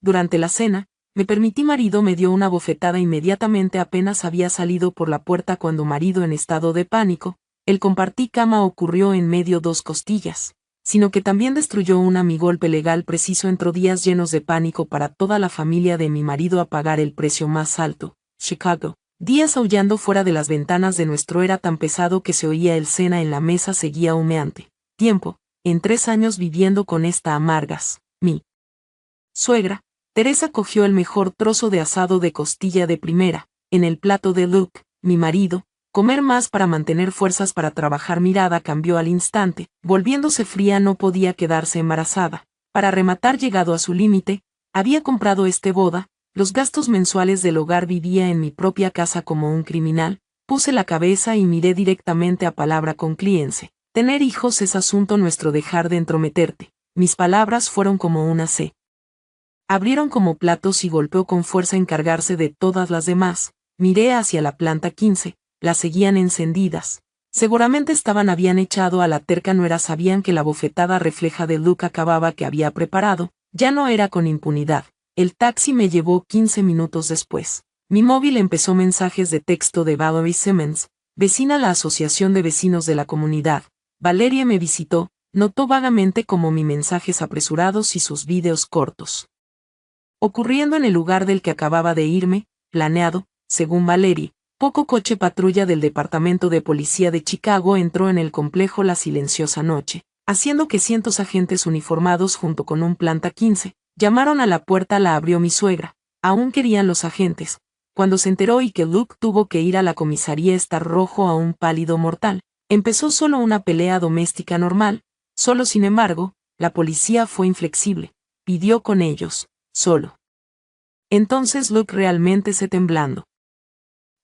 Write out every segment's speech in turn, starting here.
Durante la cena, marido me dio una bofetada inmediatamente apenas había salido por la puerta cuando marido en estado de pánico, el compartí cama ocurrió en medio 2 costillas, sino que también destruyó mi golpe legal preciso entró días llenos de pánico para toda la familia de mi marido a pagar el precio más alto, Chicago. Días aullando fuera de las ventanas de nuestro era tan pesado que se oía el cena en la mesa seguía humeante. Tiempo, en 3 años viviendo con esta amargas, mi suegra, Teresa cogió el mejor trozo de asado de costilla de primera, en el plato de Luke, mi marido, comer más para mantener fuerzas para trabajar mirada cambió al instante, volviéndose fría no podía quedarse embarazada. Para rematar llegado a su límite, había comprado boda, los gastos mensuales del hogar vivía en mi propia casa como un criminal, puse la cabeza y miré directamente a palabra con Cliense. Tener hijos es asunto nuestro dejar de entrometerte. Mis palabras fueron como una C. Abrieron como platos y golpeó con fuerza encargarse de todas las demás. Miré hacia la planta 15, las seguían encendidas. Seguramente habían echado a la terca nuera sabían que la bofetada refleja de Luke acababa que había preparado, ya no era con impunidad. El taxi me llevó 15 minutos después. Mi móvil empezó mensajes de texto de Valerie Simmons, vecina la asociación de vecinos de la comunidad. Valerie me visitó, notó vagamente como mis mensajes apresurados y sus vídeos cortos. Ocurriendo en el lugar del que acababa de irme, planeado, según Valerie, poco coche patrulla del Departamento de Policía de Chicago entró en el complejo la silenciosa noche, haciendo que cientos agentes uniformados junto con un planta 15, llamaron a la puerta la abrió mi suegra, aún querían los agentes, cuando se enteró y que Luke tuvo que ir a la comisaría estar rojo a un pálido mortal. Empezó solo una pelea doméstica normal, solo sin embargo, la policía fue inflexible, pidió con ellos, solo. Entonces Luke realmente se temblando.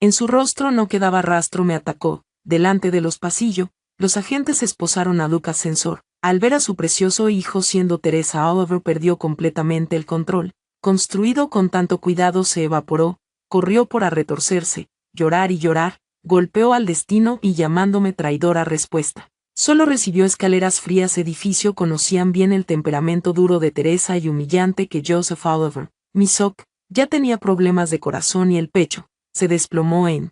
En su rostro no quedaba rastro me atacó, delante de los pasillos, los agentes esposaron a Luke ascensor, al ver a su precioso hijo siendo Teresa Oliver perdió completamente el control, construido con tanto cuidado se evaporó, corrió por a retorcerse, llorar y llorar, golpeó al destino y llamándome traidora respuesta. Solo recibió escaleras frías edificio conocían bien el temperamento duro de Teresa y humillante que Joseph Oliver, mi SOC, ya tenía problemas de corazón y el pecho, se desplomó en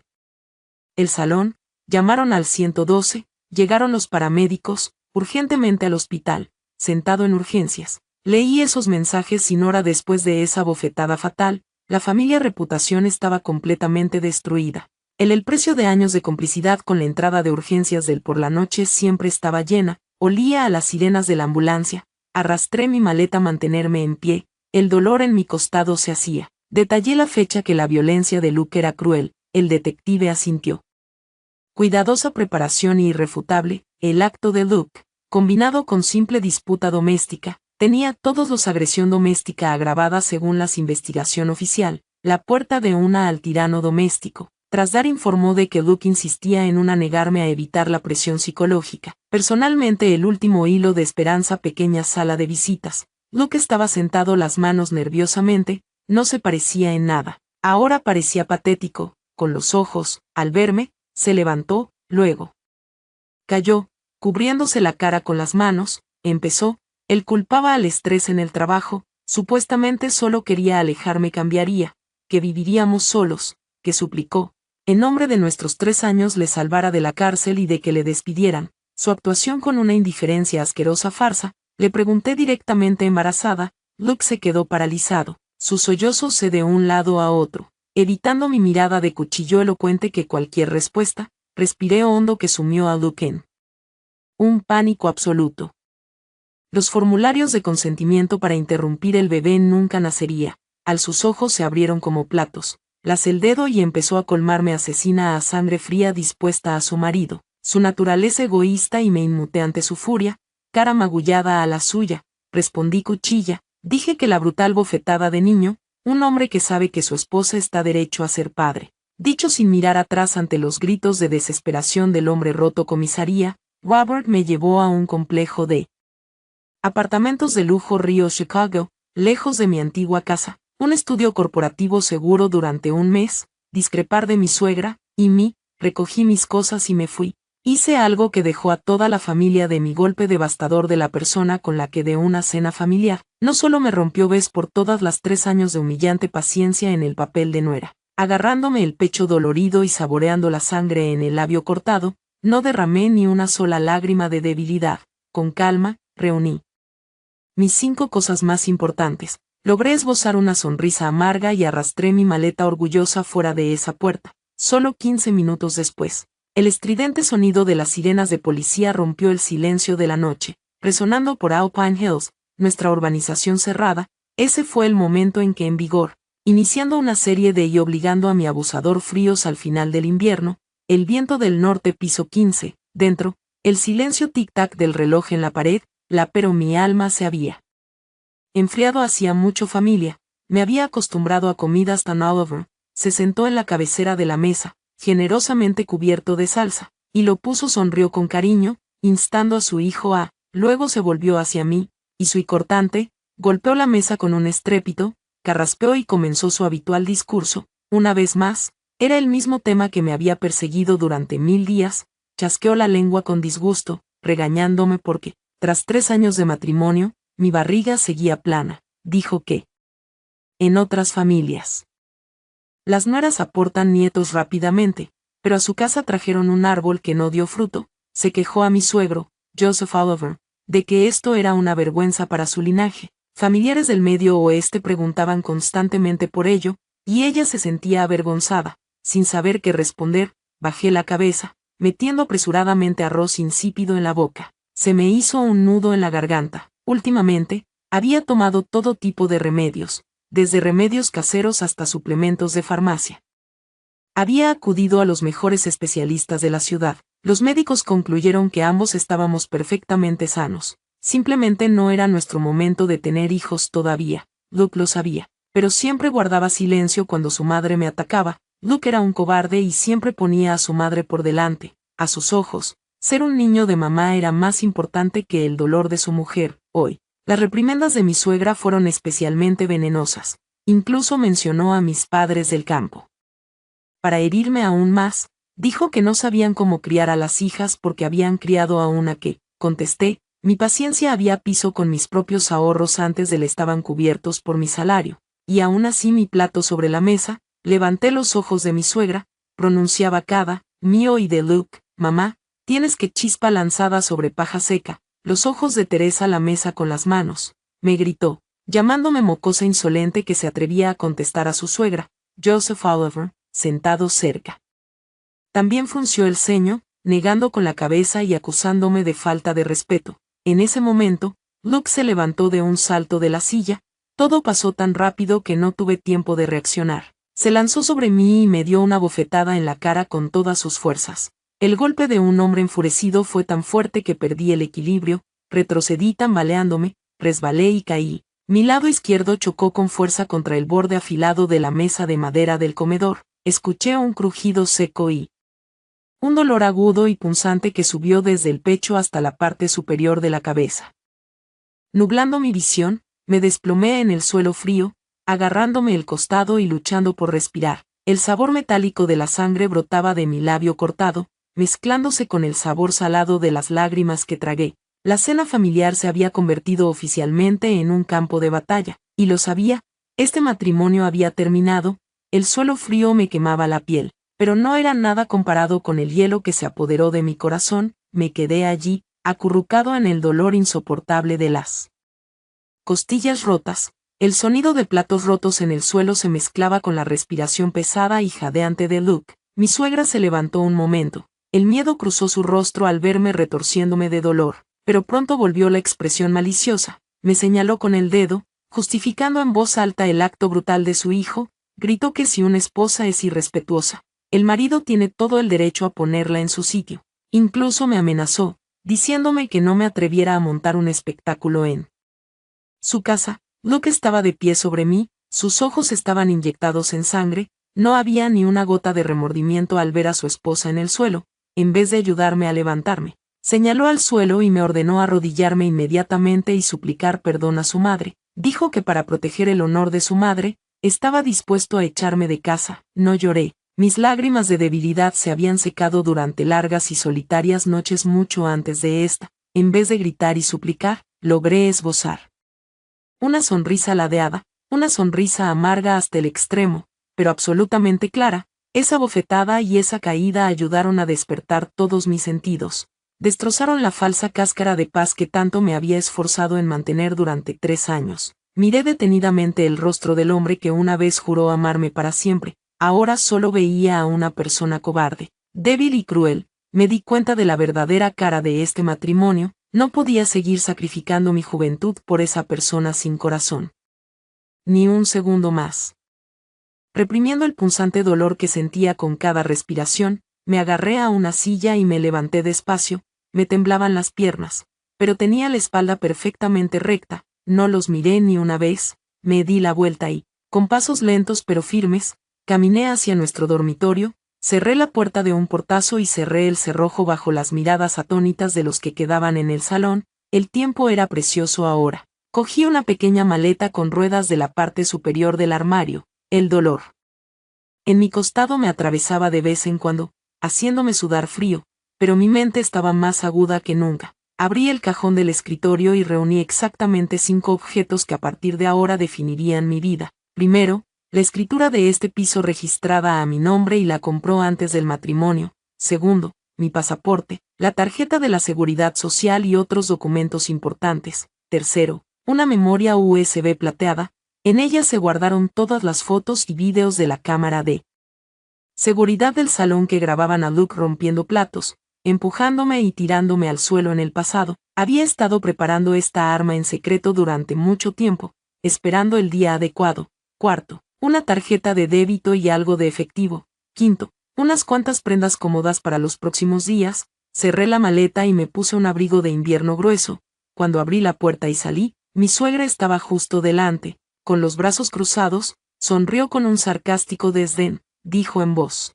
el salón, llamaron al 112, llegaron los paramédicos, urgentemente al hospital, sentado en urgencias. Leí esos mensajes sin hora después de esa bofetada fatal, la familia reputación estaba completamente destruida. El precio de años de complicidad con la entrada de urgencias del por la noche siempre estaba llena, olía a las sirenas de la ambulancia, arrastré mi maleta a mantenerme en pie, el dolor en mi costado se hacía. Detallé la fecha que la violencia de Luke era cruel, el detective asintió. Cuidadosa preparación e irrefutable, el acto de Luke, combinado con simple disputa doméstica, tenía todos los agresión doméstica agravada según la investigación oficial, la puerta de una al tirano doméstico. Tras dar informó de que Luke insistía en negarme a evitar la presión psicológica. Personalmente el último hilo de esperanza pequeña sala de visitas. Luke estaba sentado las manos nerviosamente, no se parecía en nada. Ahora parecía patético, con los ojos, al verme, se levantó, luego cayó, cubriéndose la cara con las manos, empezó, él culpaba al estrés en el trabajo, supuestamente solo quería alejarme cambiaría, que viviríamos solos, que suplicó, en nombre de nuestros 3 años le salvara de la cárcel y de que le despidieran, su actuación con una indiferencia asquerosa farsa, le pregunté directamente embarazada, Luke se quedó paralizado, sus sollozos se de un lado a otro, evitando mi mirada de cuchillo elocuente que cualquier respuesta, respiré hondo que sumió a Luke en un pánico absoluto. Los formularios de consentimiento para interrumpir el bebé nunca nacería, al sus ojos se abrieron como platos. Las el dedo y empezó a colmarme asesina a sangre fría dispuesta a su marido, su naturaleza egoísta y me inmuté ante su furia, cara magullada a la suya, respondí cuchilla, dije que la brutal bofetada de niño, un hombre que sabe que su esposa está derecho a ser padre, dicho sin mirar atrás ante los gritos de desesperación del hombre roto comisaría, Robert me llevó a un complejo de apartamentos de lujo Río Chicago, lejos de mi antigua casa. Un estudio corporativo seguro durante un mes, discrepar de mi suegra, y recogí mis cosas y me fui. Hice algo que dejó a toda la familia de mi golpe devastador de la persona con la que de una cena familiar. No solo me rompió vez por todas las 3 años de humillante paciencia en el papel de nuera, agarrándome el pecho dolorido y saboreando la sangre en el labio cortado, no derramé ni una sola lágrima de debilidad. Con calma, reuní mis 5 cosas más importantes. Logré esbozar una sonrisa amarga y arrastré mi maleta orgullosa fuera de esa puerta. Solo 15 minutos después, el estridente sonido de las sirenas de policía rompió el silencio de la noche, resonando por Alpine Hills, nuestra urbanización cerrada. Ese fue el momento en que en vigor, iniciando una serie de y obligando a mi abusador fríos al final del invierno, el viento del norte piso 15, dentro, el silencio tic-tac del reloj en la pared, pero mi alma se había enfriado hacía mucho familia, me había acostumbrado a comidas tan over. Se sentó en la cabecera de la mesa, generosamente cubierto de salsa, y lo puso sonrió con cariño, instando a su hijo a, luego se volvió hacia mí, y su cortante, golpeó la mesa con un estrépito, carraspeó y comenzó su habitual discurso, una vez más, era el mismo tema que me había perseguido durante 1000 días, chasqueó la lengua con disgusto, regañándome porque, tras 3 años de matrimonio, mi barriga seguía plana, dijo que en otras familias las nueras aportan nietos rápidamente, pero a su casa trajeron un árbol que no dio fruto. Se quejó a mi suegro, Joseph Oliver, de que esto era una vergüenza para su linaje. Familiares del Medio Oeste preguntaban constantemente por ello, y ella se sentía avergonzada. Sin saber qué responder, bajé la cabeza, metiendo apresuradamente arroz insípido en la boca. Se me hizo un nudo en la garganta. Últimamente, había tomado todo tipo de remedios, desde remedios caseros hasta suplementos de farmacia. Había acudido a los mejores especialistas de la ciudad. Los médicos concluyeron que ambos estábamos perfectamente sanos. Simplemente no era nuestro momento de tener hijos todavía. Luke lo sabía, pero siempre guardaba silencio cuando su madre me atacaba. Luke era un cobarde y siempre ponía a su madre por delante. A sus ojos, ser un niño de mamá era más importante que el dolor de su mujer. Hoy, las reprimendas de mi suegra fueron especialmente venenosas. Incluso mencionó a mis padres del campo. Para herirme aún más, dijo que no sabían cómo criar a las hijas porque habían criado a una que, contesté, mi paciencia había piso con mis propios ahorros antes de él estaban cubiertos por mi salario, y aún así mi plato sobre la mesa, levanté los ojos de mi suegra, pronunciaba cada, mío y de Luke, mamá, tienes que chispa lanzada sobre paja seca, los ojos de Teresa la mesa con las manos, me gritó, llamándome mocosa insolente que se atrevía a contestar a su suegra, Joseph Oliver, sentado cerca. También frunció el ceño, negando con la cabeza y acusándome de falta de respeto. En ese momento, Luke se levantó de un salto de la silla, todo pasó tan rápido que no tuve tiempo de reaccionar. Se lanzó sobre mí y me dio una bofetada en la cara con todas sus fuerzas. El golpe de un hombre enfurecido fue tan fuerte que perdí el equilibrio, retrocedí tambaleándome, resbalé y caí. Mi lado izquierdo chocó con fuerza contra el borde afilado de la mesa de madera del comedor. Escuché un crujido seco y un dolor agudo y punzante que subió desde el pecho hasta la parte superior de la cabeza. Nublando mi visión, me desplomé en el suelo frío, agarrándome el costado y luchando por respirar. El sabor metálico de la sangre brotaba de mi labio cortado, mezclándose con el sabor salado de las lágrimas que tragué. La cena familiar se había convertido oficialmente en un campo de batalla, y lo sabía, este matrimonio había terminado. El suelo frío me quemaba la piel, pero no era nada comparado con el hielo que se apoderó de mi corazón. Me quedé allí, acurrucado en el dolor insoportable de las costillas rotas. El sonido de platos rotos en el suelo se mezclaba con la respiración pesada y jadeante de Luke. Mi suegra se levantó un momento. El miedo cruzó su rostro al verme retorciéndome de dolor, pero pronto volvió la expresión maliciosa. Me señaló con el dedo, justificando en voz alta el acto brutal de su hijo. Gritó que si una esposa es irrespetuosa, el marido tiene todo el derecho a ponerla en su sitio. Incluso me amenazó, diciéndome que no me atreviera a montar un espectáculo en su casa. Luke estaba de pie sobre mí, sus ojos estaban inyectados en sangre, no había ni una gota de remordimiento al ver a su esposa en el suelo. En vez de ayudarme a levantarme, señaló al suelo y me ordenó arrodillarme inmediatamente y suplicar perdón a su madre. Dijo que para proteger el honor de su madre, estaba dispuesto a echarme de casa. No lloré. Mis lágrimas de debilidad se habían secado durante largas y solitarias noches mucho antes de esta. En vez de gritar y suplicar, logré esbozar una sonrisa ladeada, una sonrisa amarga hasta el extremo, pero absolutamente clara. Esa bofetada y esa caída ayudaron a despertar todos mis sentidos. Destrozaron la falsa cáscara de paz que tanto me había esforzado en mantener durante 3 años. Miré detenidamente el rostro del hombre que una vez juró amarme para siempre. Ahora solo veía a una persona cobarde, débil y cruel. Me di cuenta de la verdadera cara de este matrimonio. No podía seguir sacrificando mi juventud por esa persona sin corazón. Ni un segundo más. Reprimiendo el punzante dolor que sentía con cada respiración, me agarré a una silla y me levanté despacio. Me temblaban las piernas, pero tenía la espalda perfectamente recta. No los miré ni una vez. Me di la vuelta y, con pasos lentos pero firmes, caminé hacia nuestro dormitorio. Cerré la puerta de un portazo y cerré el cerrojo bajo las miradas atónitas de los que quedaban en el salón. El tiempo era precioso ahora. Cogí una pequeña maleta con ruedas de la parte superior del armario. El dolor en mi costado me atravesaba de vez en cuando, haciéndome sudar frío, pero mi mente estaba más aguda que nunca. Abrí el cajón del escritorio y reuní exactamente 5 objetos que a partir de ahora definirían mi vida. Primero, la escritura de este piso registrada a mi nombre y la compró antes del matrimonio. Segundo, mi pasaporte, la tarjeta de la Seguridad Social y otros documentos importantes. Tercero, una memoria USB plateada. En ella se guardaron todas las fotos y vídeos de la cámara de seguridad del salón que grababan a Luke rompiendo platos, empujándome y tirándome al suelo en el pasado. Había estado preparando esta arma en secreto durante mucho tiempo, esperando el día adecuado. Cuarto, una tarjeta de débito y algo de efectivo. Quinto, unas cuantas prendas cómodas para los próximos días. Cerré la maleta y me puse un abrigo de invierno grueso. Cuando abrí la puerta y salí, mi suegra estaba justo delante. Con los brazos cruzados, sonrió con un sarcástico desdén. Dijo en voz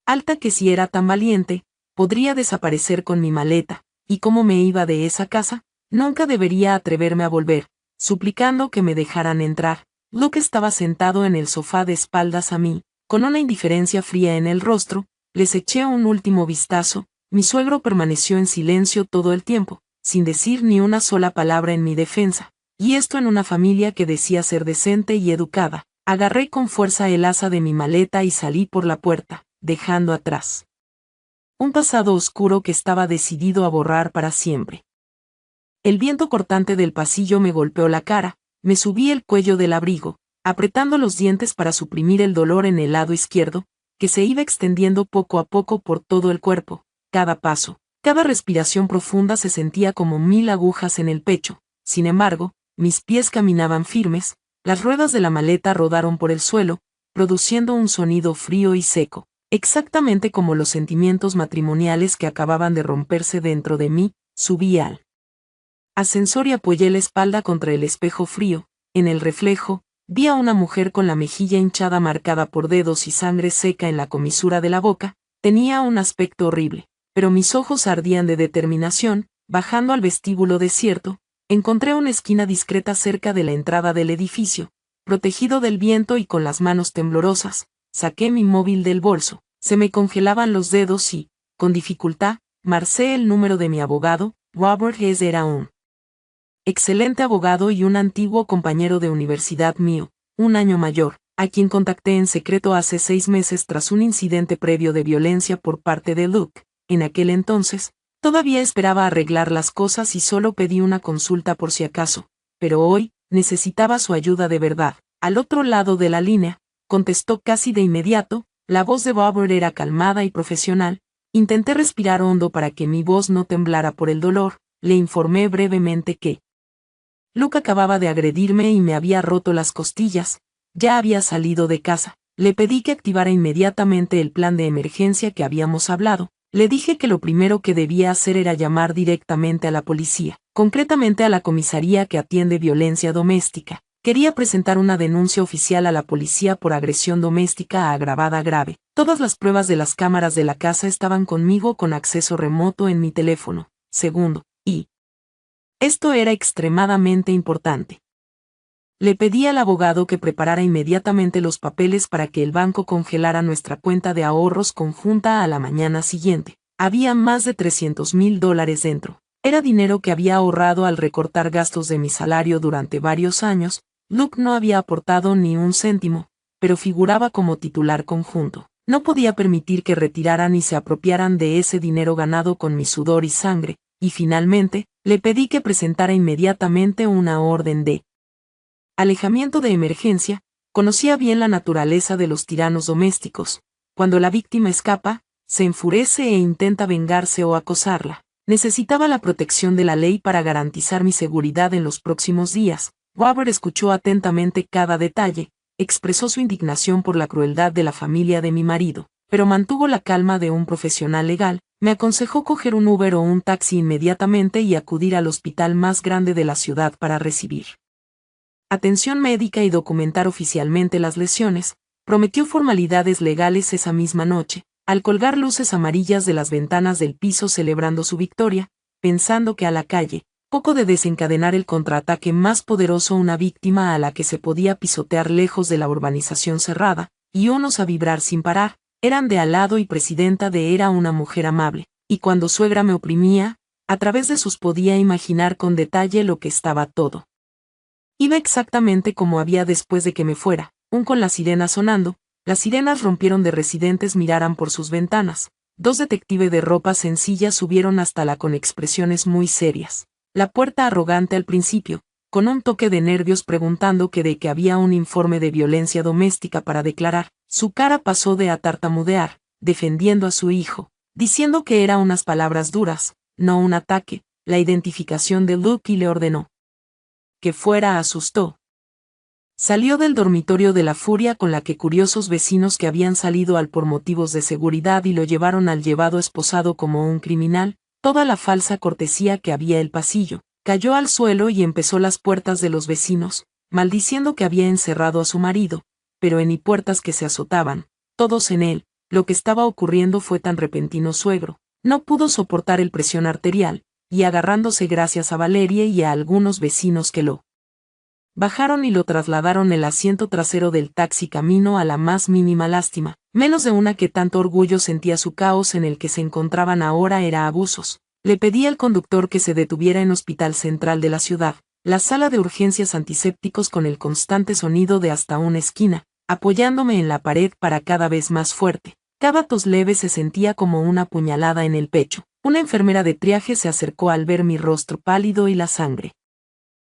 alta que si era tan valiente, podría desaparecer con mi maleta, y como me iba de esa casa, nunca debería atreverme a volver, suplicando que me dejaran entrar. Luke estaba sentado en el sofá de espaldas a mí, con una indiferencia fría en el rostro. Les eché un último vistazo. Mi suegro permaneció en silencio todo el tiempo, sin decir ni una sola palabra en mi defensa, y esto en una familia que decía ser decente y educada. Agarré con fuerza el asa de mi maleta y salí por la puerta, dejando atrás un pasado oscuro que estaba decidido a borrar para siempre. El viento cortante del pasillo me golpeó la cara. Me subí el cuello del abrigo, apretando los dientes para suprimir el dolor en el lado izquierdo, que se iba extendiendo poco a poco por todo el cuerpo. Cada paso, cada respiración profunda se sentía como 1000 agujas en el pecho. Sin embargo, mis pies caminaban firmes. Las ruedas de la maleta rodaron por el suelo, produciendo un sonido frío y seco, exactamente como los sentimientos matrimoniales que acababan de romperse dentro de mí. Subí al ascensor y apoyé la espalda contra el espejo frío. En el reflejo, vi a una mujer con la mejilla hinchada marcada por dedos y sangre seca en la comisura de la boca. Tenía un aspecto horrible, pero mis ojos ardían de determinación. Bajando al vestíbulo desierto, encontré una esquina discreta cerca de la entrada del edificio. Protegido del viento y con las manos temblorosas, saqué mi móvil del bolso. Se me congelaban los dedos y, con dificultad, marcé el número de mi abogado. Robert Hess era un excelente abogado y un antiguo compañero de universidad mío, un año mayor, a quien contacté en secreto hace 6 meses tras un incidente previo de violencia por parte de Luke. En aquel entonces, todavía esperaba arreglar las cosas y solo pedí una consulta por si acaso, pero hoy, necesitaba su ayuda de verdad. Al otro lado de la línea, contestó casi de inmediato. La voz de Robert era calmada y profesional. Intenté respirar hondo para que mi voz no temblara por el dolor. Le informé brevemente que Luke acababa de agredirme y me había roto las costillas. Ya había salido de casa. Le pedí que activara inmediatamente el plan de emergencia que habíamos hablado. Le dije que lo primero que debía hacer era llamar directamente a la policía, concretamente a la comisaría que atiende violencia doméstica. Quería presentar una denuncia oficial a la policía por agresión doméstica agravada grave. Todas las pruebas de las cámaras de la casa estaban conmigo con acceso remoto en mi teléfono. Segundo, y esto era extremadamente importante. Le pedí al abogado que preparara inmediatamente los papeles para que el banco congelara nuestra cuenta de ahorros conjunta a la mañana siguiente. Había más de $300,000 dentro. Era dinero que había ahorrado al recortar gastos de mi salario durante varios años. Luke no había aportado ni un céntimo, pero figuraba como titular conjunto. No podía permitir que retiraran y se apropiaran de ese dinero ganado con mi sudor y sangre, y finalmente, le pedí que presentara inmediatamente una orden de alejamiento de emergencia. Conocía bien la naturaleza de los tiranos domésticos. Cuando la víctima escapa, se enfurece e intenta vengarse o acosarla. Necesitaba la protección de la ley para garantizar mi seguridad en los próximos días. Robert escuchó atentamente cada detalle, expresó su indignación por la crueldad de la familia de mi marido, pero mantuvo la calma de un profesional legal. Me aconsejó coger un Uber o un taxi inmediatamente y acudir al hospital más grande de la ciudad para recibir atención médica y documentar oficialmente las lesiones. Prometió formalidades legales esa misma noche, al colgar luces amarillas de las ventanas del piso celebrando su victoria, pensando que a la calle, poco de desencadenar el contraataque más poderoso, una víctima a la que se podía pisotear lejos de la urbanización cerrada, y unos a vibrar sin parar, eran de al lado y presidenta de era una mujer amable, y cuando suegra me oprimía, a través de sus podía imaginar con detalle lo que estaba todo. Iba exactamente como había después de que me fuera, con las sirenas sonando. Las sirenas rompieron de residentes miraran por sus ventanas. Dos detectives de ropa sencilla subieron hasta la con expresiones muy serias. La puerta arrogante al principio, con un toque de nervios preguntando que de que había un informe de violencia doméstica para declarar. Su cara pasó de a tartamudear, defendiendo a su hijo, diciendo que eran unas palabras duras, no un ataque. La identificación de Luke y le ordenó que fuera. Asustó. Salió del dormitorio de la furia con la que curiosos vecinos que habían salido al por motivos de seguridad y lo llevaron al llevado esposado como un criminal. Toda la falsa cortesía que había el pasillo, cayó al suelo y empezó las puertas de los vecinos, maldiciendo que había encerrado a su marido, pero en y puertas que se azotaban, todos en él. Lo que estaba ocurriendo fue tan repentino. Suegro no pudo soportar el presión arterial, y agarrándose gracias a Valeria y a algunos vecinos que lo bajaron y lo trasladaron el asiento trasero del taxi camino a la más mínima lástima, menos de una que tanto orgullo sentía. Su caos en el que se encontraban ahora era abusos. Le pedí al conductor que se detuviera en Hospital Central de la ciudad, la sala de urgencias antisépticos con el constante sonido de hasta una esquina, apoyándome en la pared para cada vez más fuerte. Cada tos leve se sentía como una puñalada en el pecho. Una enfermera de triaje se acercó al ver mi rostro pálido y la sangre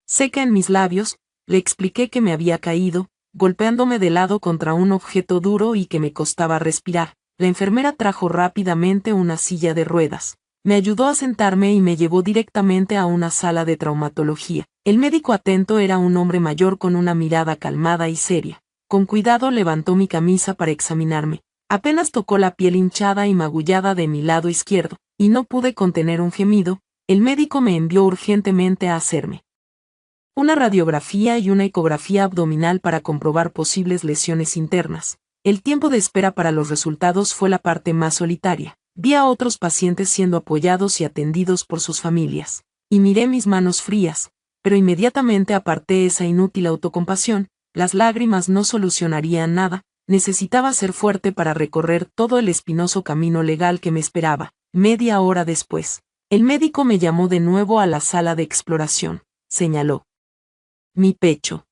seca en mis labios. Le expliqué que me había caído, golpeándome de lado contra un objeto duro y que me costaba respirar. La enfermera trajo rápidamente una silla de ruedas. Me ayudó a sentarme y me llevó directamente a una sala de traumatología. El médico atento era un hombre mayor con una mirada calmada y seria. Con cuidado levantó mi camisa para examinarme. Apenas tocó la piel hinchada y magullada de mi lado izquierdo, y no pude contener un gemido. El médico me envió urgentemente a hacerme una radiografía y una ecografía abdominal para comprobar posibles lesiones internas. El tiempo de espera para los resultados fue la parte más solitaria. Vi a otros pacientes siendo apoyados y atendidos por sus familias, y miré mis manos frías, pero inmediatamente aparté esa inútil autocompasión. Las lágrimas no solucionarían nada. Necesitaba ser fuerte para recorrer todo el espinoso camino legal que me esperaba. Media hora después, el médico me llamó de nuevo a la sala de exploración. Señaló mi pecho.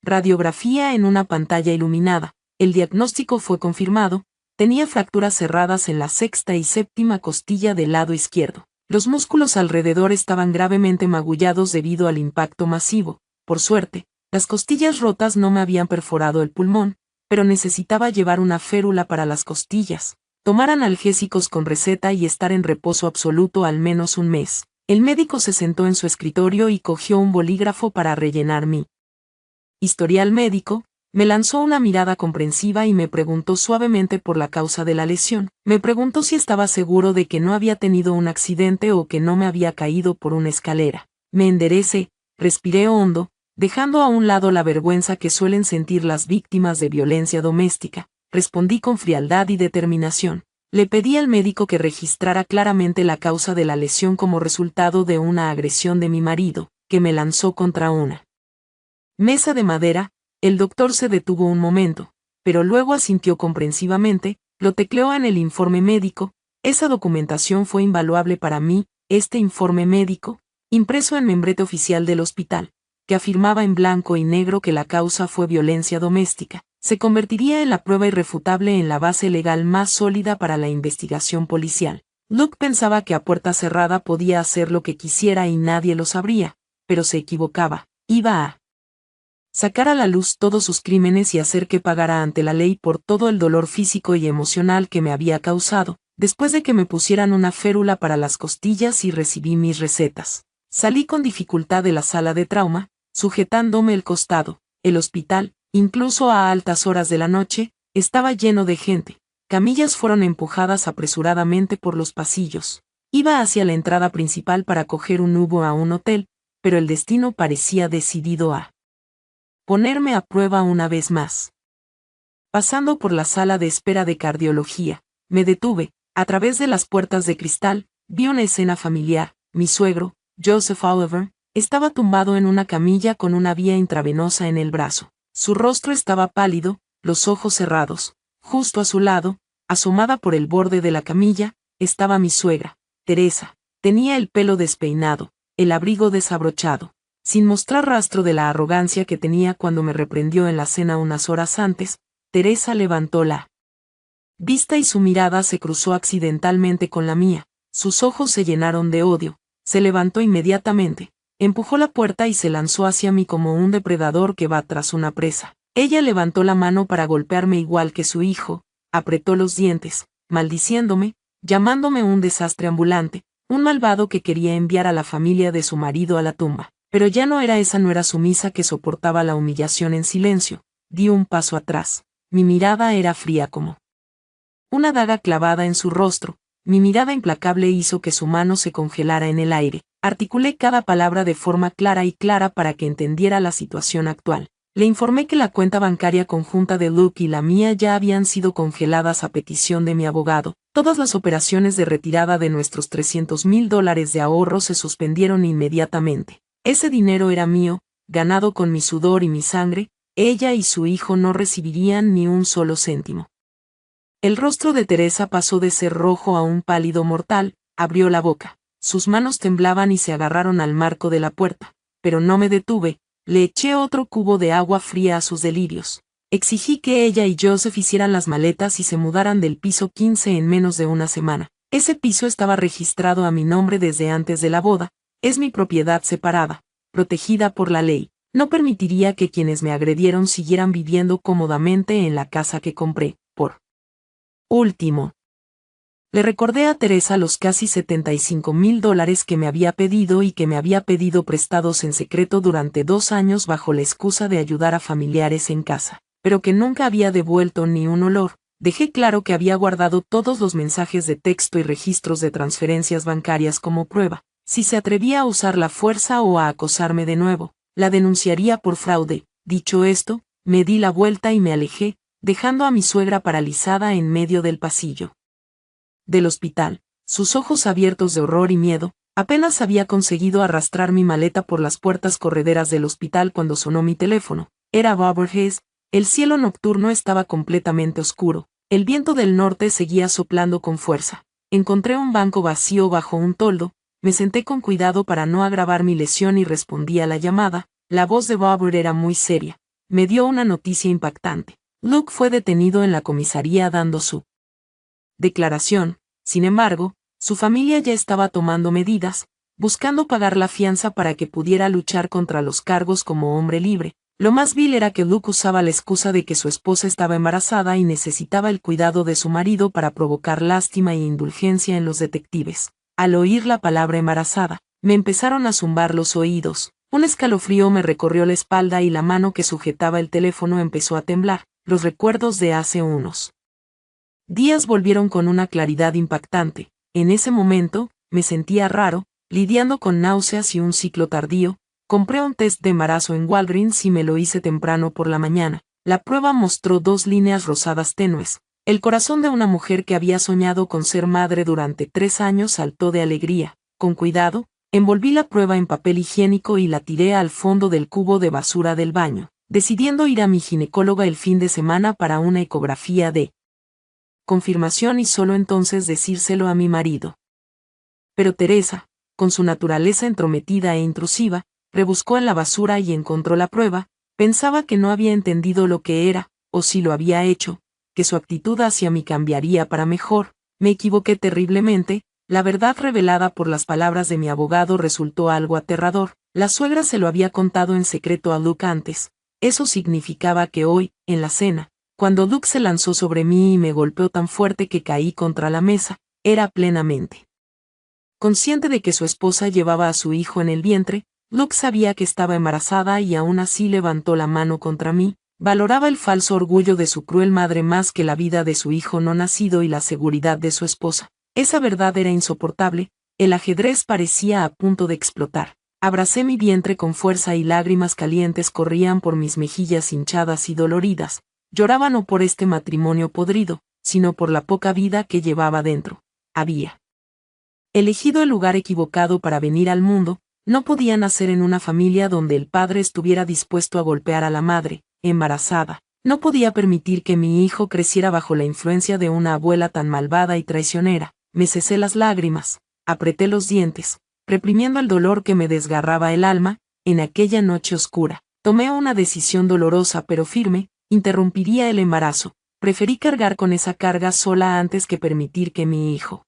Radiografía en una pantalla iluminada. El diagnóstico fue confirmado. Tenía fracturas cerradas en la sexta y séptima costilla del lado izquierdo. Los músculos alrededor estaban gravemente magullados debido al impacto masivo. Por suerte, las costillas rotas no me habían perforado el pulmón, pero necesitaba llevar una férula para las costillas, tomar analgésicos con receta y estar en reposo absoluto al menos un mes. El médico se sentó en su escritorio y cogió un bolígrafo para rellenar mi historial médico. Me lanzó una mirada comprensiva y me preguntó suavemente por la causa de la lesión. Me preguntó si estaba seguro de que no había tenido un accidente o que no me había caído por una escalera. Me enderecé, respiré hondo, dejando a un lado la vergüenza que suelen sentir las víctimas de violencia doméstica. Respondí con frialdad y determinación. Le pedí al médico que registrara claramente la causa de la lesión como resultado de una agresión de mi marido, que me lanzó contra una Mesa de madera. El doctor se detuvo un momento, pero luego asintió comprensivamente, lo tecleó en el informe médico. Esa documentación fue invaluable para mí, este informe médico, impreso en membrete oficial del hospital, que afirmaba en blanco y negro que la causa fue violencia doméstica, se convertiría en la prueba irrefutable en la base legal más sólida para la investigación policial. Luke pensaba que a puerta cerrada podía hacer lo que quisiera y nadie lo sabría, pero se equivocaba. Iba a sacar a la luz todos sus crímenes y hacer que pagara ante la ley por todo el dolor físico y emocional que me había causado, después de que me pusieran una férula para las costillas y recibí mis recetas. Salí con dificultad de la sala de trauma, sujetándome el costado. El hospital, incluso a altas horas de la noche, estaba lleno de gente. Camillas fueron empujadas apresuradamente por los pasillos. Iba hacia la entrada principal para coger un Uber a un hotel, pero el destino parecía decidido a ponerme a prueba una vez más. Pasando por la sala de espera de cardiología, me detuve. A través de las puertas de cristal, vi una escena familiar. Mi suegro, Joseph Oliver, estaba tumbado en una camilla con una vía intravenosa en el brazo. Su rostro estaba pálido, los ojos cerrados. Justo a su lado, asomada por el borde de la camilla, estaba mi suegra, Teresa. Tenía el pelo despeinado, el abrigo desabrochado. Sin mostrar rastro de la arrogancia que tenía cuando me reprendió en la cena unas horas antes, Teresa levantó la vista y su mirada se cruzó accidentalmente con la mía. Sus ojos se llenaron de odio. Se levantó inmediatamente, empujó la puerta y se lanzó hacia mí como un depredador que va tras una presa. Ella levantó la mano para golpearme igual que su hijo, apretó los dientes, maldiciéndome, llamándome un desastre ambulante, un malvado que quería enviar a la familia de su marido a la tumba. Pero ya no era esa nuera sumisa que soportaba la humillación en silencio. Di un paso atrás. Mi mirada era fría como una daga clavada en su rostro. Mi mirada implacable hizo que su mano se congelara en el aire. Articulé cada palabra de forma clara para que entendiera la situación actual. Le informé que la cuenta bancaria conjunta de Luke y la mía ya habían sido congeladas a petición de mi abogado. Todas las operaciones de retirada de nuestros $300,000 de ahorro se suspendieron inmediatamente. Ese dinero era mío, ganado con mi sudor y mi sangre. Ella y su hijo no recibirían ni un solo céntimo. El rostro de Teresa pasó de ser rojo a un pálido mortal. Abrió la boca. Sus manos temblaban y se agarraron al marco de la puerta. Pero no me detuve. Le eché otro cubo de agua fría a sus delirios. Exigí que ella y Joseph hicieran las maletas y se mudaran del piso 15 en menos de una semana. Ese piso estaba registrado a mi nombre desde antes de la boda. Es mi propiedad separada, protegida por la ley. No permitiría que quienes me agredieron siguieran viviendo cómodamente en la casa que compré. Por último, le recordé a Teresa los casi $75,000 que me había pedido y que me había pedido prestados en secreto durante 2 años bajo la excusa de ayudar a familiares en casa, pero que nunca había devuelto ni un olor. Dejé claro que había guardado todos los mensajes de texto y registros de transferencias bancarias como prueba. Si se atrevía a usar la fuerza o a acosarme de nuevo, la denunciaría por fraude. Dicho esto, me di la vuelta y me alejé, dejando a mi suegra paralizada en medio del pasillo del hospital, sus ojos abiertos de horror y miedo. Apenas había conseguido arrastrar mi maleta por las puertas correderas del hospital cuando sonó mi teléfono. Era Robert Hayes. El cielo nocturno estaba completamente oscuro. El viento del norte seguía soplando con fuerza. Encontré un banco vacío bajo un toldo. Me senté con cuidado para no agravar mi lesión y respondí a la llamada. La voz de Robert era muy seria. Me dio una noticia impactante. Luke fue detenido en la comisaría dando su declaración. Sin embargo, su familia ya estaba tomando medidas, buscando pagar la fianza para que pudiera luchar contra los cargos como hombre libre. Lo más vil era que Luke usaba la excusa de que su esposa estaba embarazada y necesitaba el cuidado de su marido para provocar lástima e indulgencia en los detectives. Al oír la palabra embarazada, me empezaron a zumbar los oídos. Un escalofrío me recorrió la espalda y la mano que sujetaba el teléfono empezó a temblar. Los recuerdos de hace unos días volvieron con una claridad impactante. En ese momento, me sentía raro, lidiando con náuseas y un ciclo tardío. Compré un test de embarazo en Walgreens y me lo hice temprano por la mañana. La prueba mostró 2 líneas rosadas tenues. El corazón de una mujer que había soñado con ser madre durante 3 años saltó de alegría. Con cuidado, Envolví la prueba en papel higiénico y la tiré al fondo del cubo de basura del baño, decidiendo ir a mi ginecóloga el fin de semana para una ecografía de confirmación y solo entonces decírselo a mi marido. Pero Teresa, con su naturaleza entrometida e intrusiva, rebuscó en la basura y encontró la prueba. Pensaba que no había entendido lo que era, o si lo había hecho, que su actitud hacia mí cambiaría para mejor. Me equivoqué terriblemente. La verdad revelada por las palabras de mi abogado resultó algo aterrador. La suegra se lo había contado en secreto a Luke antes. Eso significaba que hoy, en la cena, cuando Luke se lanzó sobre mí y me golpeó tan fuerte que caí contra la mesa, era plenamente consciente de que su esposa llevaba a su hijo en el vientre. Luke sabía que estaba embarazada y aún así levantó la mano contra mí. Valoraba el falso orgullo de su cruel madre más que la vida de su hijo no nacido y la seguridad de su esposa. Esa verdad era insoportable. El ajedrez parecía a punto de explotar. Abracé mi vientre con fuerza y lágrimas calientes corrían por mis mejillas hinchadas y doloridas. Lloraba no por este matrimonio podrido, sino por la poca vida que llevaba dentro. Había elegido el lugar equivocado para venir al mundo. No podía nacer en una familia donde el padre estuviera dispuesto a golpear a la madre, embarazada. No podía permitir que mi hijo creciera bajo la influencia de una abuela tan malvada y traicionera. Me cesé las lágrimas, apreté los dientes, reprimiendo el dolor que me desgarraba el alma. En aquella noche oscura, tomé una decisión dolorosa pero firme: interrumpiría el embarazo. Preferí cargar con esa carga sola antes que permitir que mi hijo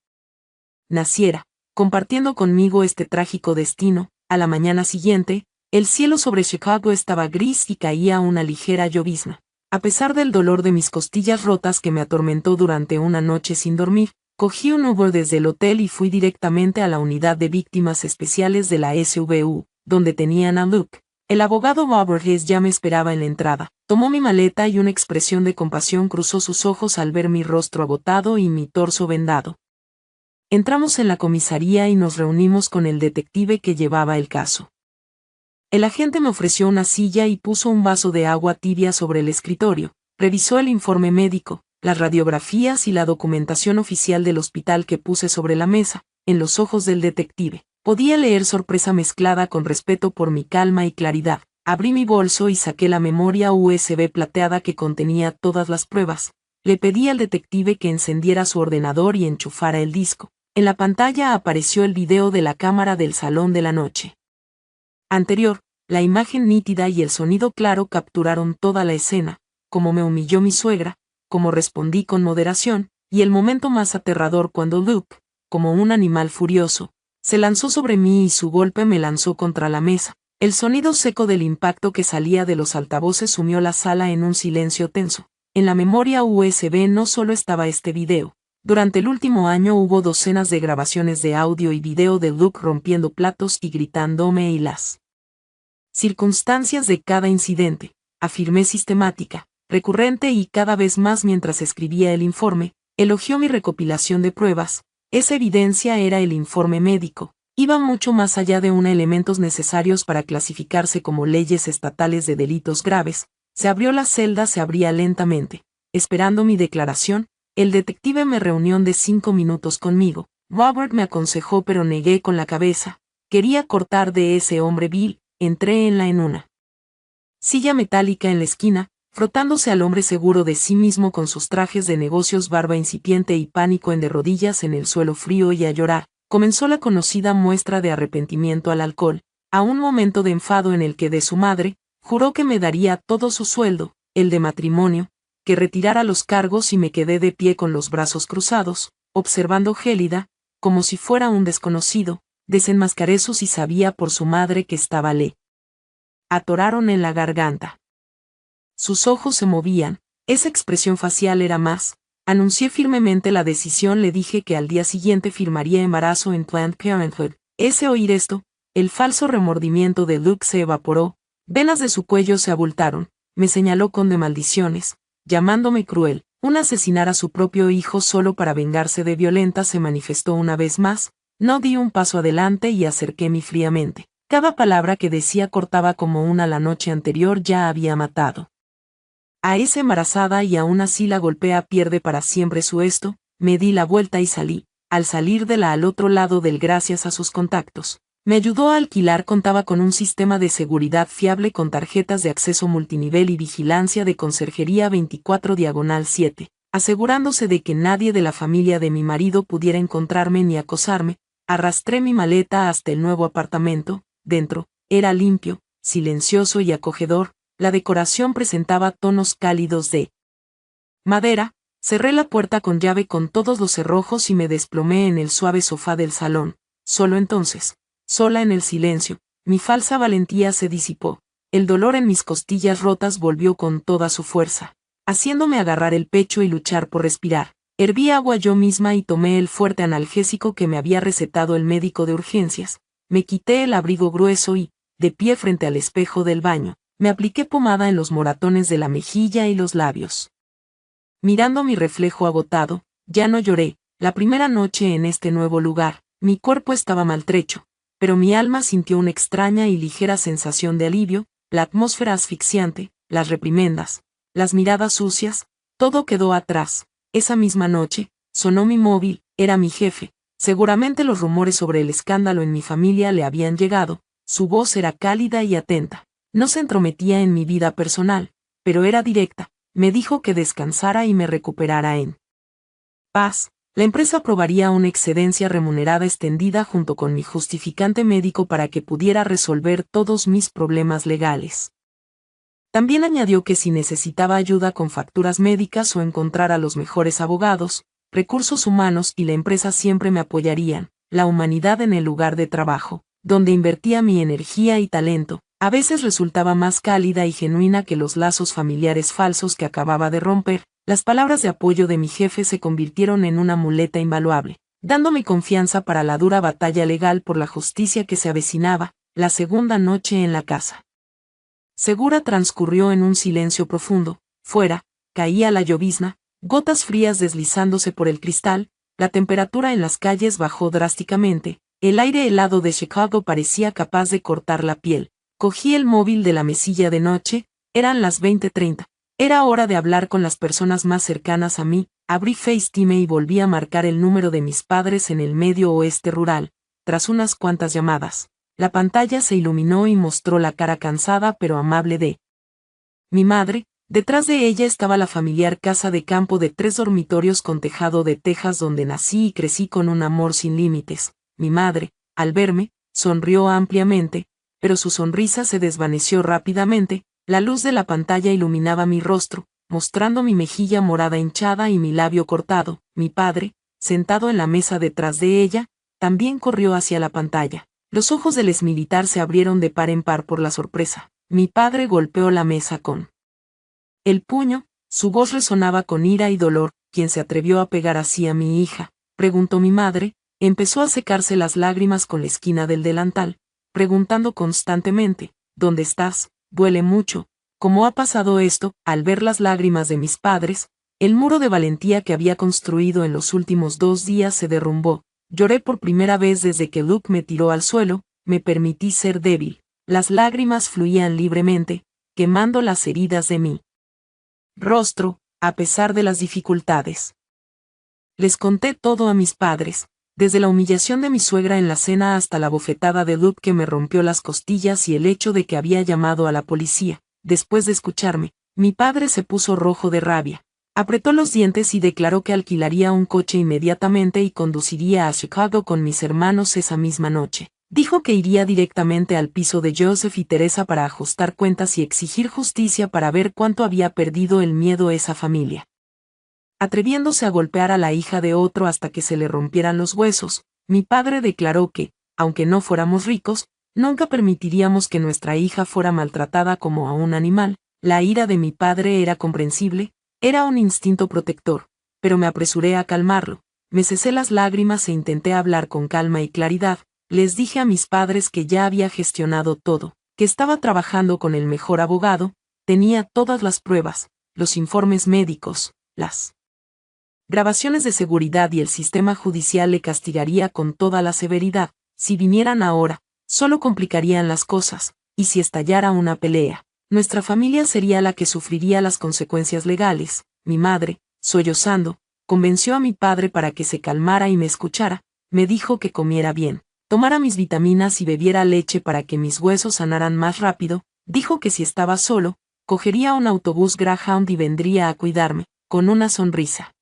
naciera, compartiendo conmigo este trágico destino. A la mañana siguiente, el cielo sobre Chicago estaba gris y caía una ligera llovizna. A pesar del dolor de mis costillas rotas que me atormentó durante una noche sin dormir, cogí un Uber desde el hotel y fui directamente a la unidad de víctimas especiales de la SVU, donde tenían a Luke. El abogado Robert Hess ya me esperaba en la entrada. Tomó mi maleta y una expresión de compasión cruzó sus ojos al ver mi rostro agotado y mi torso vendado. Entramos en la comisaría y nos reunimos con el detective que llevaba el caso. El agente me ofreció una silla y puso un vaso de agua tibia sobre el escritorio. Revisó el informe médico, las radiografías y la documentación oficial del hospital que puse sobre la mesa. En los ojos del detective podía leer sorpresa mezclada con respeto por mi calma y claridad. Abrí mi bolso y saqué la memoria USB plateada que contenía todas las pruebas. Le pedí al detective que encendiera su ordenador y enchufara el disco. En la pantalla apareció el video de la cámara del salón de la noche anterior. La imagen nítida y el sonido claro capturaron toda la escena, cómo me humilló mi suegra, cómo respondí con moderación, y el momento más aterrador cuando Luke, como un animal furioso, se lanzó sobre mí y su golpe me lanzó contra la mesa. El sonido seco del impacto que salía de los altavoces sumió la sala en un silencio tenso. En la memoria USB no solo estaba este video. Durante el último año hubo docenas de grabaciones de audio y video de Luke rompiendo platos y gritándome, y las circunstancias de cada incidente, afirmé sistemática, recurrente y cada vez más mientras escribía el informe. Elogió mi recopilación de pruebas. Esa evidencia era el informe médico. Iba mucho más allá de elementos necesarios para clasificarse como leyes estatales de delitos graves. Se abrió la celda, se abría lentamente. Esperando mi declaración, el detective me reunió de 5 minutos conmigo. Robert me aconsejó pero negué con la cabeza. Quería cortar de ese hombre vil. Entré en una silla metálica en la esquina, frotándose al hombre seguro de sí mismo con sus trajes de negocios, barba incipiente y pánico de rodillas en el suelo frío y a llorar. Comenzó la conocida muestra de arrepentimiento al alcohol, a un momento de enfado en el que de su madre, juró que me daría todo su sueldo, el de matrimonio, que retirara los cargos y me quedé de pie con los brazos cruzados, observando gélida, como si fuera un desconocido. Desenmascaré y sabía por su madre que estaba le atoraron en la garganta. Sus ojos se movían, esa expresión facial era más. Anuncié firmemente la decisión, le dije que al día siguiente firmaría embarazo en Planned Parenthood. Oír esto, el falso remordimiento de Luke se evaporó, venas de su cuello se abultaron, me señaló con de maldiciones, llamándome cruel. Un asesinar a su propio hijo solo para vengarse de Violenta se manifestó una vez más. No di un paso adelante y acerquéme fríamente. Cada palabra que decía cortaba como una. La noche anterior ya había matado a esa embarazada y aún así la golpea, pierde para siempre su esto. Me di la vuelta y salí. Al salir de al otro lado del, gracias a sus contactos, Me ayudó a alquilar, contaba con un sistema de seguridad fiable con tarjetas de acceso multinivel y vigilancia de conserjería 24/7, asegurándose de que nadie de la familia de mi marido pudiera encontrarme ni acosarme. Arrastré mi maleta hasta el nuevo apartamento. Dentro, era limpio, silencioso y acogedor. La decoración presentaba tonos cálidos de madera. Cerré la puerta con llave con todos los cerrojos y me desplomé en el suave sofá del salón. Solo entonces, sola en el silencio, mi falsa valentía se disipó. El dolor en mis costillas rotas volvió con toda su fuerza, haciéndome agarrar el pecho y luchar por respirar. Herví agua yo misma y tomé el fuerte analgésico que me había recetado el médico de urgencias. Me quité el abrigo grueso y, de pie frente al espejo del baño, me apliqué pomada en los moratones de la mejilla y los labios. Mirando mi reflejo agotado, ya no lloré. La primera noche en este nuevo lugar, mi cuerpo estaba maltrecho, pero mi alma sintió una extraña y ligera sensación de alivio. La atmósfera asfixiante, las reprimendas, las miradas sucias, todo quedó atrás. Esa misma noche, sonó mi móvil. Era mi jefe. Seguramente los rumores sobre el escándalo en mi familia le habían llegado. Su voz era cálida y atenta. No se entrometía en mi vida personal, pero era directa. Me dijo que descansara y me recuperara en paz. La empresa aprobaría una excedencia remunerada extendida junto con mi justificante médico para que pudiera resolver todos mis problemas legales. También añadió que si necesitaba ayuda con facturas médicas o encontrar a los mejores abogados, recursos humanos y la empresa siempre me apoyarían. La humanidad en el lugar de trabajo, donde invertía mi energía y talento, a veces resultaba más cálida y genuina que los lazos familiares falsos que acababa de romper. Las palabras de apoyo de mi jefe se convirtieron en una muleta invaluable, dándome confianza para la dura batalla legal por la justicia que se avecinaba. La segunda noche en la casa segura transcurrió en un silencio profundo. Fuera, caía la llovizna, gotas frías deslizándose por el cristal. La temperatura en las calles bajó drásticamente. El aire helado de Chicago parecía capaz de cortar la piel. Cogí el móvil de la mesilla de noche. Eran las 20:30. Era hora de hablar con las personas más cercanas a mí. Abrí FaceTime y volví a marcar el número de mis padres en el medio oeste rural. Tras unas cuantas llamadas, la pantalla se iluminó y mostró la cara cansada pero amable de mi madre. Detrás de ella estaba la familiar casa de campo de 3 dormitorios con tejado de tejas donde nací y crecí con un amor sin límites. Mi madre, al verme, sonrió ampliamente, pero su sonrisa se desvaneció rápidamente. La luz de la pantalla iluminaba mi rostro, mostrando mi mejilla morada hinchada y mi labio cortado. Mi padre, sentado en la mesa detrás de ella, también corrió hacia la pantalla. Los ojos del exmilitar se abrieron de par en par por la sorpresa. Mi padre golpeó la mesa con el puño. Su voz resonaba con ira y dolor. ¿Quién se atrevió a pegar así a mi hija?, preguntó mi madre. Empezó a secarse las lágrimas con la esquina del delantal, preguntando constantemente, ¿dónde estás? Duele mucho. ¿Cómo ha pasado esto? Al ver las lágrimas de mis padres, el muro de valentía que había construido en los últimos 2 días se derrumbó. Lloré por primera vez desde que Luke me tiró al suelo. Me permití ser débil. Las lágrimas fluían libremente, quemando las heridas de mi rostro, a pesar de las dificultades. Les conté todo a mis padres, desde la humillación de mi suegra en la cena hasta la bofetada de Luke que me rompió las costillas y el hecho de que había llamado a la policía. Después de escucharme, mi padre se puso rojo de rabia. Apretó los dientes y declaró que alquilaría un coche inmediatamente y conduciría a Chicago con mis hermanos esa misma noche. Dijo que iría directamente al piso de Joseph y Teresa para ajustar cuentas y exigir justicia para ver cuánto había perdido el miedo esa familia, atreviéndose a golpear a la hija de otro hasta que se le rompieran los huesos. Mi padre declaró que, aunque no fuéramos ricos, nunca permitiríamos que nuestra hija fuera maltratada como a un animal. La ira de mi padre era comprensible, era un instinto protector, pero me apresuré a calmarlo. Me cesé las lágrimas e intenté hablar con calma y claridad. Les dije a mis padres que ya había gestionado todo, que estaba trabajando con el mejor abogado, tenía todas las pruebas, los informes médicos, las grabaciones de seguridad y el sistema judicial le castigaría con toda la severidad. Si vinieran ahora, solo complicarían las cosas, y si estallara una pelea, nuestra familia sería la que sufriría las consecuencias legales. Mi madre, sollozando, convenció a mi padre para que se calmara y me escuchara. Me dijo que comiera bien, tomara mis vitaminas y bebiera leche para que mis huesos sanaran más rápido. Dijo que si estaba solo, cogería un autobús Greyhound y vendría a cuidarme, con una sonrisa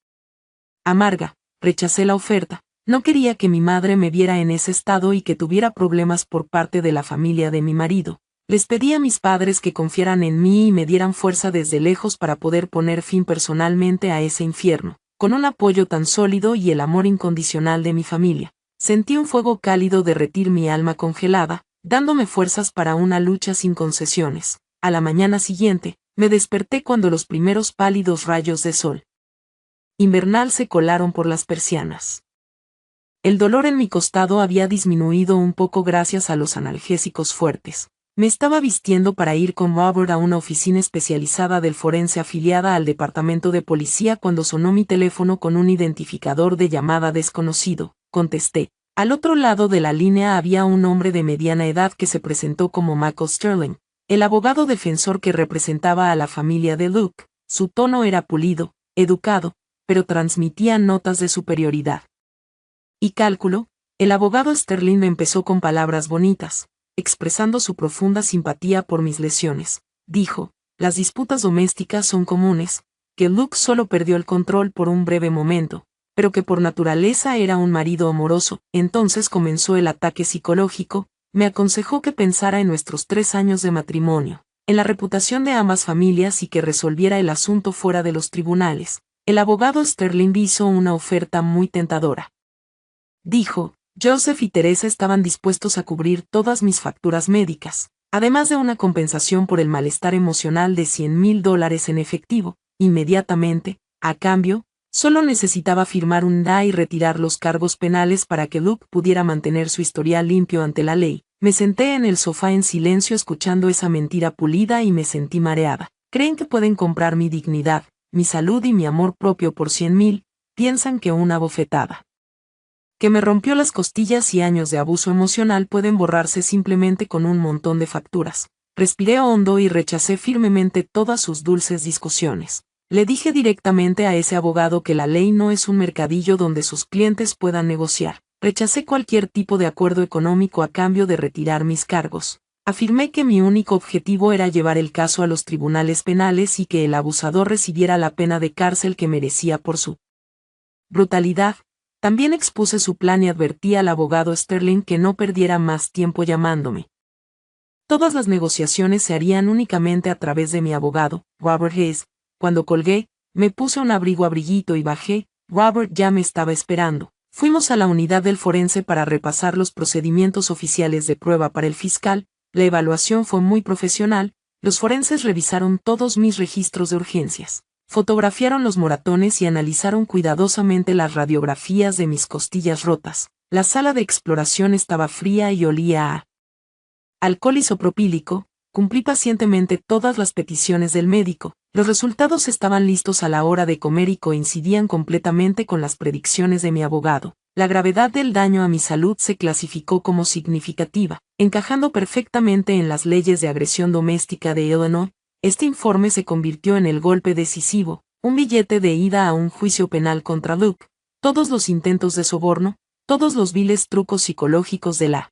amarga. Rechacé la oferta. No quería que mi madre me viera en ese estado y que tuviera problemas por parte de la familia de mi marido. Les pedí a mis padres que confiaran en mí y me dieran fuerza desde lejos para poder poner fin personalmente a ese infierno. Con un apoyo tan sólido y el amor incondicional de mi familia, sentí un fuego cálido derretir mi alma congelada, dándome fuerzas para una lucha sin concesiones. A la mañana siguiente, me desperté cuando los primeros pálidos rayos de sol invernal se colaron por las persianas. El dolor en mi costado había disminuido un poco gracias a los analgésicos fuertes. Me estaba vistiendo para ir con Robert a una oficina especializada del forense afiliada al departamento de policía cuando sonó mi teléfono con un identificador de llamada desconocido. Contesté. Al otro lado de la línea había un hombre de mediana edad que se presentó como Michael Sterling, el abogado defensor que representaba a la familia de Luke. Su tono era pulido, educado, pero transmitía notas de superioridad y cálculo. El abogado Sterling me empezó con palabras bonitas, expresando su profunda simpatía por mis lesiones. Dijo, las disputas domésticas son comunes, que Luke solo perdió el control por un breve momento, pero que por naturaleza era un marido amoroso. Entonces comenzó el ataque psicológico. Me aconsejó que pensara en nuestros 3 años de matrimonio, en la reputación de ambas familias y que resolviera el asunto fuera de los tribunales. El abogado Sterling hizo una oferta muy tentadora. Dijo, Joseph y Teresa estaban dispuestos a cubrir todas mis facturas médicas, además de una compensación por el malestar emocional de $100,000 en efectivo. Inmediatamente, a cambio, solo necesitaba firmar un DA y retirar los cargos penales para que Luke pudiera mantener su historial limpio ante la ley. Me senté en el sofá en silencio escuchando esa mentira pulida y me sentí mareada. ¿Creen que pueden comprar mi dignidad, mi salud y mi amor propio por 100,000? Piensan que una bofetada que me rompió las costillas y años de abuso emocional pueden borrarse simplemente con un montón de facturas. Respiré hondo y rechacé firmemente todas sus dulces discusiones. Le dije directamente a ese abogado que la ley no es un mercadillo donde sus clientes puedan negociar. Rechacé cualquier tipo de acuerdo económico a cambio de retirar mis cargos. Afirmé que mi único objetivo era llevar el caso a los tribunales penales y que el abusador recibiera la pena de cárcel que merecía por su brutalidad. También expuse su plan y advertí al abogado Sterling que no perdiera más tiempo llamándome. Todas las negociaciones se harían únicamente a través de mi abogado, Robert Hayes. Cuando colgué, me puse un abriguito y bajé. Robert ya me estaba esperando. Fuimos a la unidad del forense para repasar los procedimientos oficiales de prueba para el fiscal. La evaluación fue muy profesional. Los forenses revisaron todos mis registros de urgencias. Fotografiaron los moratones y analizaron cuidadosamente las radiografías de mis costillas rotas. La sala de exploración estaba fría y olía a alcohol isopropílico. Cumplí pacientemente todas las peticiones del médico. Los resultados estaban listos a la hora de comer y coincidían completamente con las predicciones de mi abogado. La gravedad del daño a mi salud se clasificó como significativa, encajando perfectamente en las leyes de agresión doméstica de Illinois. Este informe se convirtió en el golpe decisivo, un billete de ida a un juicio penal contra Luke. Todos los intentos de soborno, todos los viles trucos psicológicos de la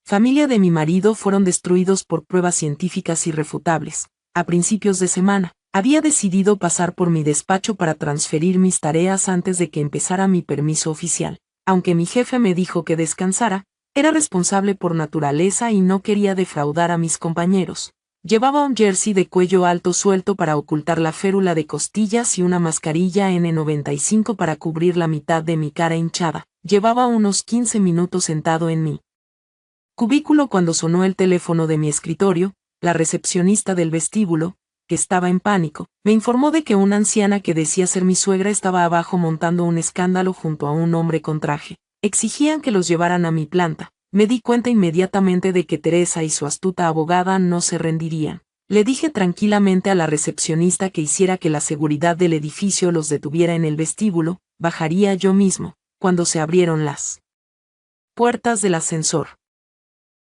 familia de mi marido fueron destruidos por pruebas científicas irrefutables. A principios de semana, había decidido pasar por mi despacho para transferir mis tareas antes de que empezara mi permiso oficial. Aunque mi jefe me dijo que descansara, era responsable por naturaleza y no quería defraudar a mis compañeros. Llevaba un jersey de cuello alto suelto para ocultar la férula de costillas y una mascarilla N95 para cubrir la mitad de mi cara hinchada. Llevaba unos 15 minutos sentado en mi cubículo cuando sonó el teléfono de mi escritorio. La recepcionista del vestíbulo, que estaba en pánico, me informó de que una anciana que decía ser mi suegra estaba abajo montando un escándalo junto a un hombre con traje. Exigían que los llevaran a mi planta. Me di cuenta inmediatamente de que Teresa y su astuta abogada no se rendirían. Le dije tranquilamente a la recepcionista que hiciera que la seguridad del edificio los detuviera en el vestíbulo. Bajaría yo mismo. Cuando se abrieron las puertas del ascensor,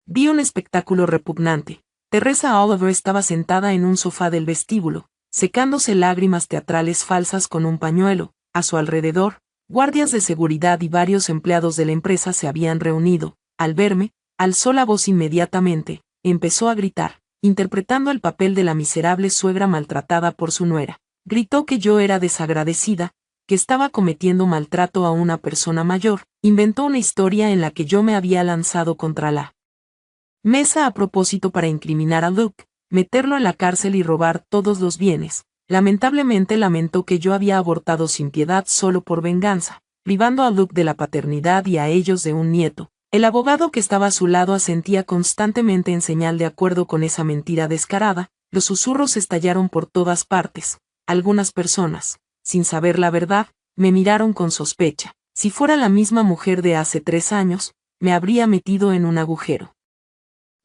vi un espectáculo repugnante. Teresa Oliver estaba sentada en un sofá del vestíbulo, secándose lágrimas teatrales falsas con un pañuelo. A su alrededor, guardias de seguridad y varios empleados de la empresa se habían reunido. al verme, alzó la voz inmediatamente, empezó a gritar, interpretando el papel de la miserable suegra maltratada por su nuera. Gritó que yo era desagradecida, que estaba cometiendo maltrato a una persona mayor, inventó una historia en la que yo me había lanzado contra la mesa a propósito para incriminar a Luke, meterlo en la cárcel y robar todos los bienes. Lamentablemente lamentó que yo había abortado sin piedad solo por venganza, privando a Luke de la paternidad y a ellos de un nieto. El abogado que estaba a su lado asentía constantemente en señal de acuerdo con esa mentira descarada. Los susurros estallaron por todas partes. Algunas personas, sin saber la verdad, me miraron con sospecha. Si fuera la misma mujer de hace 3 años, me habría metido en un agujero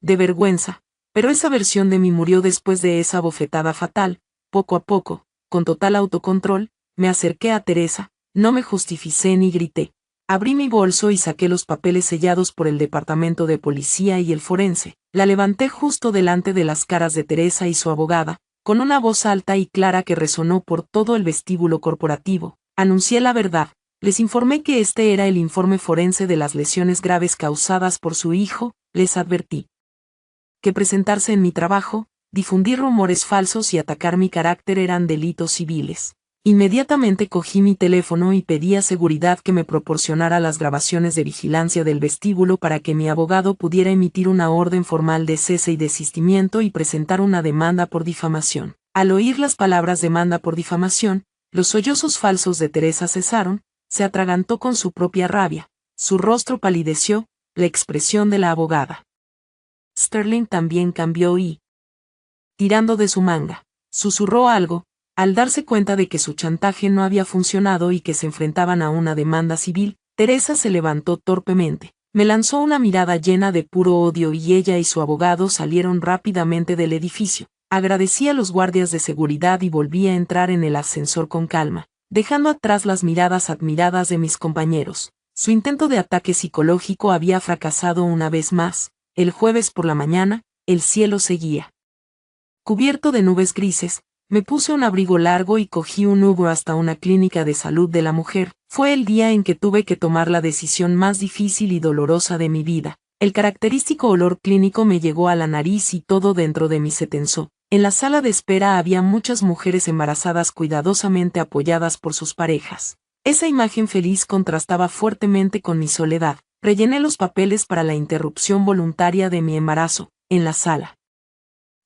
de vergüenza, pero esa versión de mí murió después de esa bofetada fatal. Poco a poco, con total autocontrol, me acerqué a Teresa, no me justificé ni grité. Abrí mi bolso y saqué los papeles sellados por el departamento de policía y el forense. La levanté justo delante de las caras de Teresa y su abogada, con una voz alta y clara que resonó por todo el vestíbulo corporativo. Anuncié la verdad. Les informé que este era el informe forense de las lesiones graves causadas por su hijo. Les advertí que presentarse en mi trabajo, difundir rumores falsos y atacar mi carácter eran delitos civiles. Inmediatamente cogí mi teléfono y pedí a seguridad que me proporcionara las grabaciones de vigilancia del vestíbulo para que mi abogado pudiera emitir una orden formal de cese y desistimiento y presentar una demanda por difamación. Al oír las palabras demanda por difamación, los sollozos falsos de Teresa cesaron, se atragantó con su propia rabia, su rostro palideció, la expresión de la abogada Sterling también cambió y, tirando de su manga, susurró algo, al darse cuenta de que su chantaje no había funcionado y que se enfrentaban a una demanda civil. Teresa se levantó torpemente, me lanzó una mirada llena de puro odio y ella y su abogado salieron rápidamente del edificio. Agradecí a los guardias de seguridad y volví a entrar en el ascensor con calma, dejando atrás las miradas admiradas de mis compañeros. Su intento de ataque psicológico había fracasado una vez más. El jueves por la mañana, el cielo seguía cubierto de nubes grises. Me puse un abrigo largo y cogí un Uber hasta una clínica de salud de la mujer. Fue el día en que tuve que tomar la decisión más difícil y dolorosa de mi vida. El característico olor clínico me llegó a la nariz y todo dentro de mí se tensó. En la sala de espera había muchas mujeres embarazadas cuidadosamente apoyadas por sus parejas. Esa imagen feliz contrastaba fuertemente con mi soledad. Rellené los papeles para la interrupción voluntaria de mi embarazo. En la sala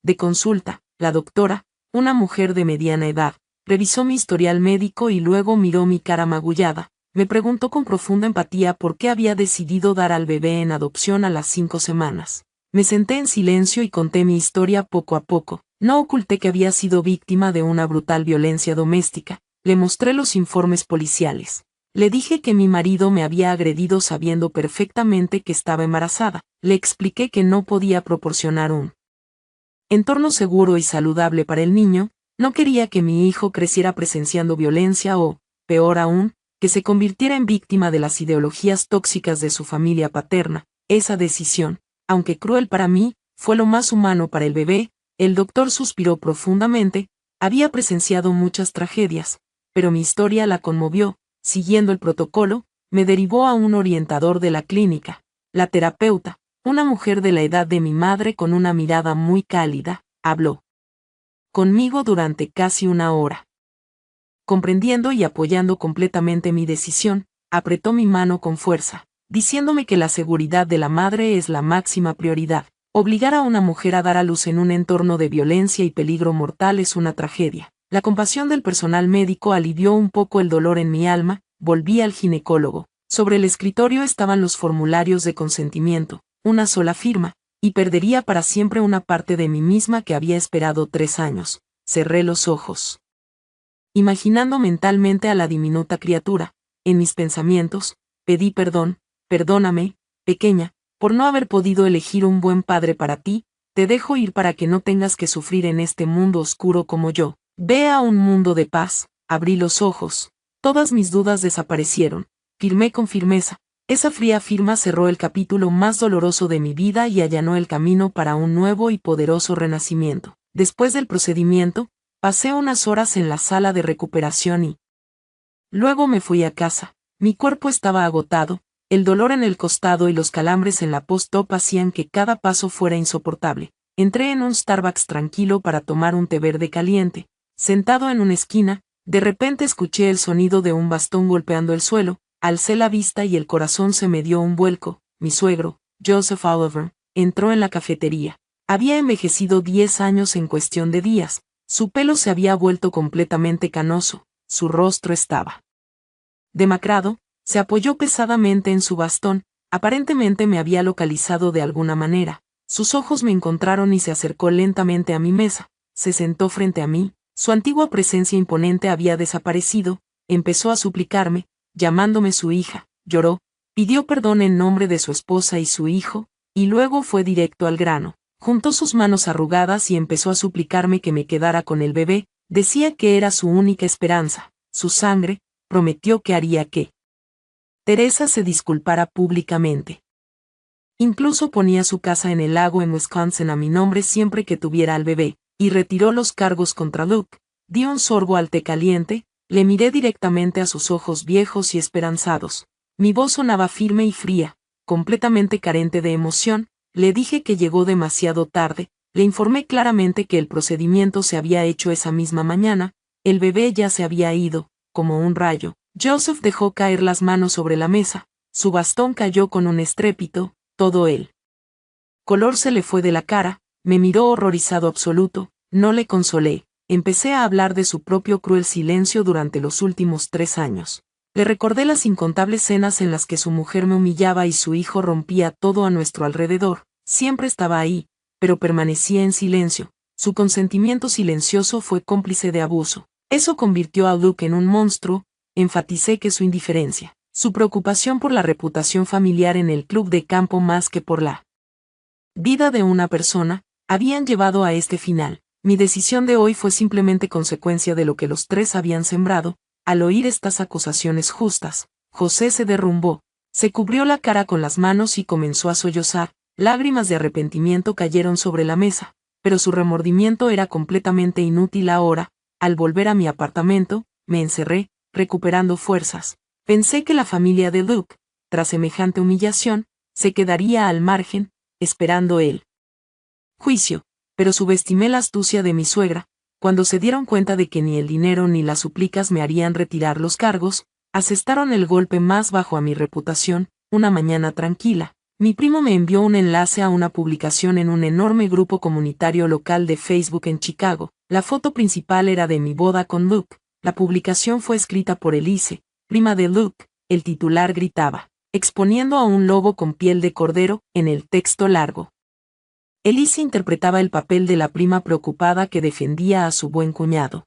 de consulta, la doctora, una mujer de mediana edad, revisó mi historial médico y luego miró mi cara magullada. Me preguntó con profunda empatía por qué había decidido dar al bebé en adopción a las 5 semanas. Me senté en silencio y conté mi historia poco a poco. No oculté que había sido víctima de una brutal violencia doméstica. Le mostré los informes policiales. Le dije que mi marido me había agredido sabiendo perfectamente que estaba embarazada. Le expliqué que no podía proporcionar un entorno seguro y saludable para el niño. No quería que mi hijo creciera presenciando violencia o, peor aún, que se convirtiera en víctima de las ideologías tóxicas de su familia paterna. Esa decisión, aunque cruel para mí, fue lo más humano para el bebé. El doctor suspiró profundamente. Había presenciado muchas tragedias, pero mi historia la conmovió. Siguiendo el protocolo, me derivó a un orientador de la clínica. La terapeuta, una mujer de la edad de mi madre con una mirada muy cálida, habló conmigo durante casi 1 hora. Comprendiendo y apoyando completamente mi decisión, apretó mi mano con fuerza, diciéndome que la seguridad de la madre es la máxima prioridad. Obligar a una mujer a dar a luz en un entorno de violencia y peligro mortal es una tragedia. La compasión del personal médico alivió un poco el dolor en mi alma. Volví al ginecólogo. Sobre el escritorio estaban los formularios de consentimiento, una sola firma, y perdería para siempre una parte de mí misma que había esperado 3 años. Cerré los ojos, imaginando mentalmente a la diminuta criatura. En mis pensamientos, pedí perdón. Perdóname, pequeña, por no haber podido elegir un buen padre para ti. Te dejo ir para que no tengas que sufrir en este mundo oscuro como yo. Ve a un mundo de paz. Abrí los ojos. Todas mis dudas desaparecieron. Firmé con firmeza. Esa fría firma cerró el capítulo más doloroso de mi vida y allanó el camino para un nuevo y poderoso renacimiento. Después del procedimiento, pasé unas horas en la sala de recuperación y luego me fui a casa. Mi cuerpo estaba agotado, El dolor en el costado y los calambres en la post-op hacían que cada paso fuera insoportable. Entré en un Starbucks tranquilo para tomar un té verde caliente. Sentado en una esquina, de repente escuché el sonido de un bastón golpeando el suelo, alcé la vista y el corazón se me dio un vuelco. Mi suegro, Joseph Oliver, entró en la cafetería. Había envejecido 10 años en cuestión de días, su pelo se había vuelto completamente canoso, su rostro estaba demacrado, se apoyó pesadamente en su bastón, aparentemente me había localizado de alguna manera. Sus ojos me encontraron y se acercó lentamente a mi mesa, se sentó frente a mí, su antigua presencia imponente había desaparecido, empezó a suplicarme, llamándome su hija, lloró, pidió perdón en nombre de su esposa y su hijo, y luego fue directo al grano. Juntó sus manos arrugadas y empezó a suplicarme que me quedara con el bebé, decía que era su única esperanza, su sangre, prometió que haría que Teresa se disculpara públicamente. Incluso ponía su casa en el lago en Wisconsin a mi nombre siempre que tuviera al bebé, y retiró los cargos contra Luke. Di un sorbo al té caliente, le miré directamente a sus ojos viejos y esperanzados. Mi voz sonaba firme y fría, completamente carente de emoción, le dije que llegó demasiado tarde, le informé claramente que el procedimiento se había hecho esa misma mañana, el bebé ya se había ido, como un rayo. Joseph dejó caer las manos sobre la mesa, su bastón cayó con un estrépito, todo el color se le fue de la cara, me miró horrorizado absoluto, no le consolé, empecé a hablar de su propio cruel silencio durante los últimos 3 años. Le recordé las incontables cenas en las que su mujer me humillaba y su hijo rompía todo a nuestro alrededor, siempre estaba ahí, pero permanecía en silencio, su consentimiento silencioso fue cómplice de abuso. Eso convirtió a Luke en un monstruo, enfaticé que su indiferencia, su preocupación por la reputación familiar en el club de campo más que por la vida de una persona, habían llevado a este final. Mi decisión de hoy fue simplemente consecuencia de lo que los 3 habían sembrado. Al oír estas acusaciones justas, José se derrumbó, se cubrió la cara con las manos y comenzó a sollozar, lágrimas de arrepentimiento cayeron sobre la mesa, pero su remordimiento era completamente inútil ahora. Al volver a mi apartamento, me encerré, recuperando fuerzas. Pensé que la familia de Luke, tras semejante humillación, se quedaría al margen, esperando el juicio, pero subestimé la astucia de mi suegra. Cuando se dieron cuenta de que ni el dinero ni las súplicas me harían retirar los cargos, asestaron el golpe más bajo a mi reputación. Una mañana tranquila, mi primo me envió un enlace a una publicación en un enorme grupo comunitario local de Facebook en Chicago. La foto principal era de mi boda con Luke. La publicación fue escrita por Elise, prima de Luke. El titular gritaba, exponiendo a un lobo con piel de cordero, en el texto largo. Elise interpretaba el papel de la prima preocupada que defendía a su buen cuñado,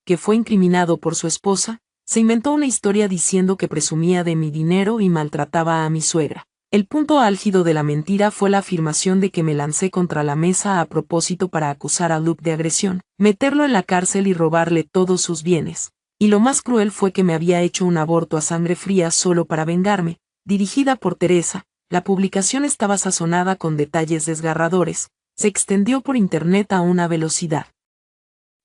que fue incriminado por su esposa. Se inventó una historia diciendo que presumía de mi dinero y maltrataba a mi suegra. El punto álgido de la mentira fue la afirmación de que me lancé contra la mesa a propósito para acusar a Luke de agresión, meterlo en la cárcel y robarle todos sus bienes. Y lo más cruel fue que me había hecho un aborto a sangre fría solo para vengarme. Dirigida por Teresa, la publicación estaba sazonada con detalles desgarradores, se extendió por internet a una velocidad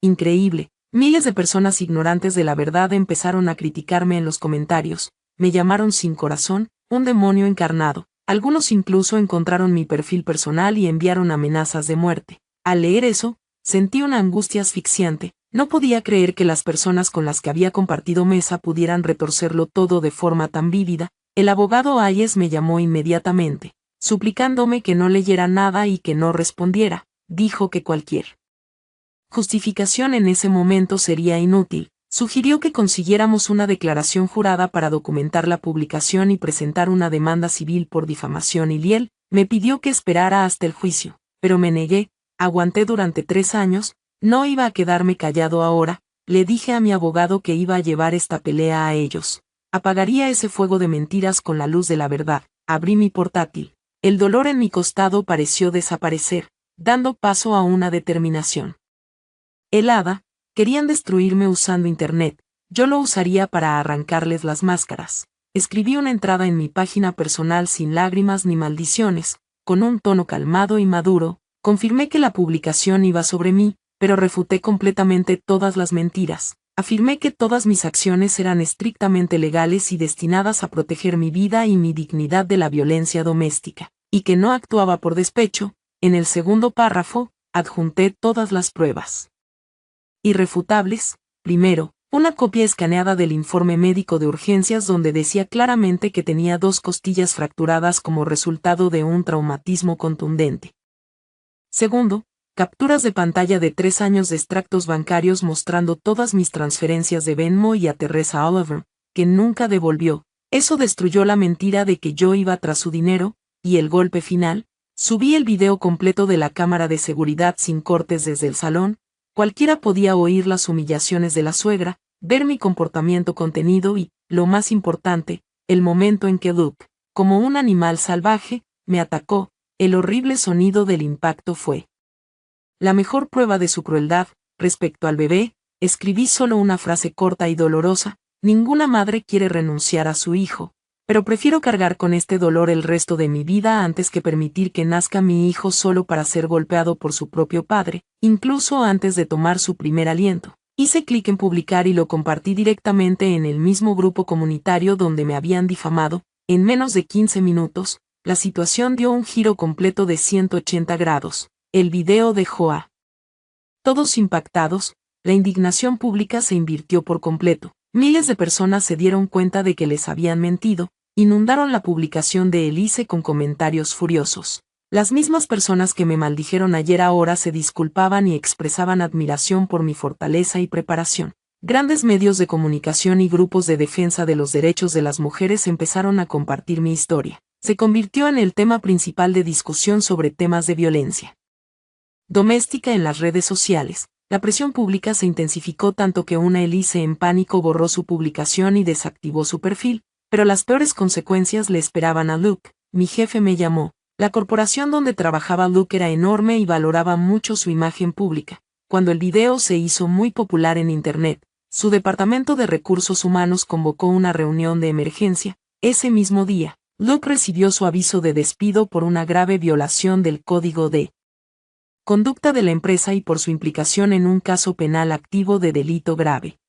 increíble. Miles de personas ignorantes de la verdad empezaron a criticarme en los comentarios, me llamaron sin corazón, un demonio encarnado. Algunos incluso encontraron mi perfil personal y enviaron amenazas de muerte. Al leer eso, sentí una angustia asfixiante. No podía creer que las personas con las que había compartido mesa pudieran retorcerlo todo de forma tan vívida. El abogado Hayes me llamó inmediatamente, suplicándome que no leyera nada y que no respondiera. Dijo que cualquier justificación en ese momento sería inútil. Sugirió que consiguiéramos una declaración jurada para documentar la publicación y presentar una demanda civil por difamación y liel. Me pidió que esperara hasta el juicio, pero me negué. Aguanté durante 3 años, no iba a quedarme callado ahora. Le dije a mi abogado que iba a llevar esta pelea a ellos. Apagaría ese fuego de mentiras con la luz de la verdad. Abrí mi portátil. El dolor en mi costado pareció desaparecer, dando paso a una determinación helada. Querían destruirme usando internet, yo lo usaría para arrancarles las máscaras. Escribí una entrada en mi página personal sin lágrimas ni maldiciones, con un tono calmado y maduro. Confirmé que la publicación iba sobre mí, pero refuté completamente todas las mentiras. Afirmé que todas mis acciones eran estrictamente legales y destinadas a proteger mi vida y mi dignidad de la violencia doméstica, y que no actuaba por despecho. En el segundo párrafo, adjunté todas las pruebas irrefutables. Primero, una copia escaneada del informe médico de urgencias donde decía claramente que tenía 2 costillas fracturadas como resultado de un traumatismo contundente. Segundo, capturas de pantalla de 3 años de extractos bancarios mostrando todas mis transferencias de Venmo y a Teresa Oliver, que nunca devolvió. Eso destruyó la mentira de que yo iba tras su dinero. Y el golpe final, subí el video completo de la cámara de seguridad sin cortes desde el salón. Cualquiera podía oír las humillaciones de la suegra, ver mi comportamiento contenido y, lo más importante, el momento en que Luke, como un animal salvaje, me atacó. El horrible sonido del impacto fue la mejor prueba de su crueldad. Respecto al bebé, escribí solo una frase corta y dolorosa: ninguna madre quiere renunciar a su hijo, pero prefiero cargar con este dolor el resto de mi vida antes que permitir que nazca mi hijo solo para ser golpeado por su propio padre, incluso antes de tomar su primer aliento. Hice clic en publicar y lo compartí directamente en el mismo grupo comunitario donde me habían difamado. En menos de 15 minutos, la situación dio un giro completo de 180 grados. El video dejó a todos impactados. La indignación pública se invirtió por completo. Miles de personas se dieron cuenta de que les habían mentido, inundaron la publicación de Elise con comentarios furiosos. Las mismas personas que me maldijeron ayer ahora se disculpaban y expresaban admiración por mi fortaleza y preparación. Grandes medios de comunicación y grupos de defensa de los derechos de las mujeres empezaron a compartir mi historia. Se convirtió en el tema principal de discusión sobre temas de violencia doméstica en las redes sociales. La presión pública se intensificó tanto que una Elise en pánico borró su publicación y desactivó su perfil, pero las peores consecuencias le esperaban a Luke. Mi jefe me llamó. La corporación donde trabajaba Luke era enorme y valoraba mucho su imagen pública. Cuando el video se hizo muy popular en Internet, su departamento de recursos humanos convocó una reunión de emergencia. Ese mismo día, Luke recibió su aviso de despido por una grave violación del código de conducta de la empresa y por su implicación en un caso penal activo de delito grave.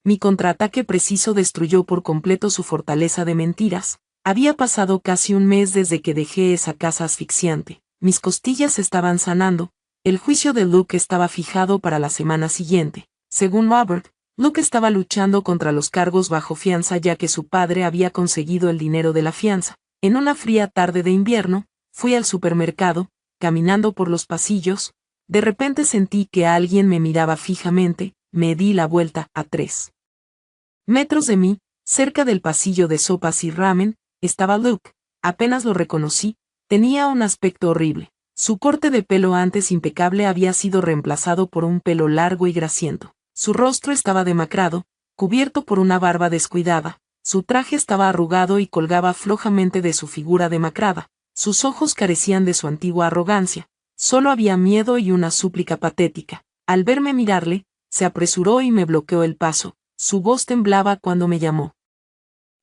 Mi contraataque preciso destruyó por completo su fortaleza de mentiras. Había pasado casi un mes desde que dejé esa casa asfixiante. Mis costillas estaban sanando. El juicio de Luke estaba fijado para la semana siguiente. Según Robert, Luke estaba luchando contra los cargos bajo fianza ya que su padre había conseguido el dinero de la fianza. En una fría tarde de invierno, fui al supermercado. Caminando por los pasillos, de repente sentí que alguien me miraba fijamente. Me di la vuelta. A 3 metros de mí, cerca del pasillo de sopas y ramen, estaba Luke. Apenas lo reconocí. Tenía un aspecto horrible. Su corte de pelo antes impecable había sido reemplazado por un pelo largo y grasiento. Su rostro estaba demacrado, cubierto por una barba descuidada. Su traje estaba arrugado y colgaba flojamente de su figura demacrada. Sus ojos carecían de su antigua arrogancia. Solo había miedo y una súplica patética. Al verme mirarle, se apresuró y me bloqueó el paso. Su voz temblaba cuando me llamó.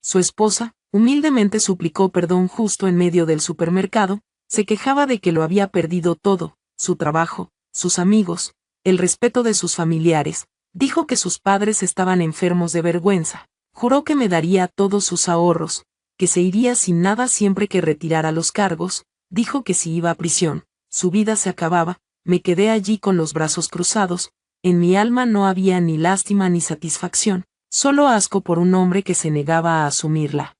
Su esposa, humildemente suplicó perdón justo en medio del supermercado. Se quejaba de que lo había perdido todo: su trabajo, sus amigos, el respeto de sus familiares. Dijo que sus padres estaban enfermos de vergüenza. Juró que me daría todos sus ahorros, que se iría sin nada siempre que retirara los cargos. Dijo que si iba a prisión, su vida se acababa. Me quedé allí con los brazos cruzados. En mi alma no había ni lástima ni satisfacción, solo asco por un hombre que se negaba a asumir la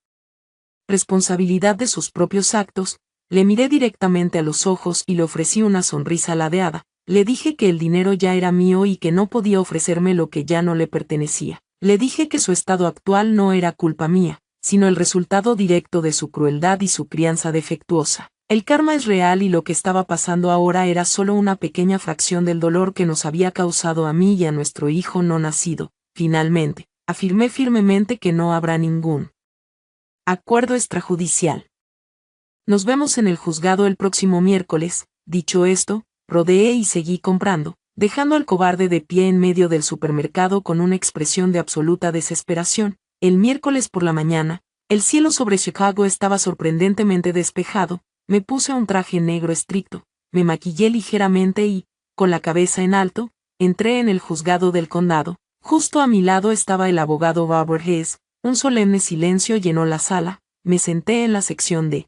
responsabilidad de sus propios actos. Le miré directamente a los ojos y le ofrecí una sonrisa ladeada. Le dije que el dinero ya era mío y que no podía ofrecerme lo que ya no le pertenecía. Le dije que su estado actual no era culpa mía, sino el resultado directo de su crueldad y su crianza defectuosa. El karma es real y lo que estaba pasando ahora era solo una pequeña fracción del dolor que nos había causado a mí y a nuestro hijo no nacido. Finalmente, afirmé firmemente que no habrá ningún acuerdo extrajudicial. Nos vemos en el juzgado el próximo miércoles. Dicho esto, rodeé y seguí comprando, dejando al cobarde de pie en medio del supermercado con una expresión de absoluta desesperación. El miércoles por la mañana, el cielo sobre Chicago estaba sorprendentemente despejado. Me puse un traje negro estricto, me maquillé ligeramente y, con la cabeza en alto, entré en el juzgado del condado. Justo a mi lado estaba el abogado Barber Hess. Un solemne silencio llenó la sala. Me senté en la sección de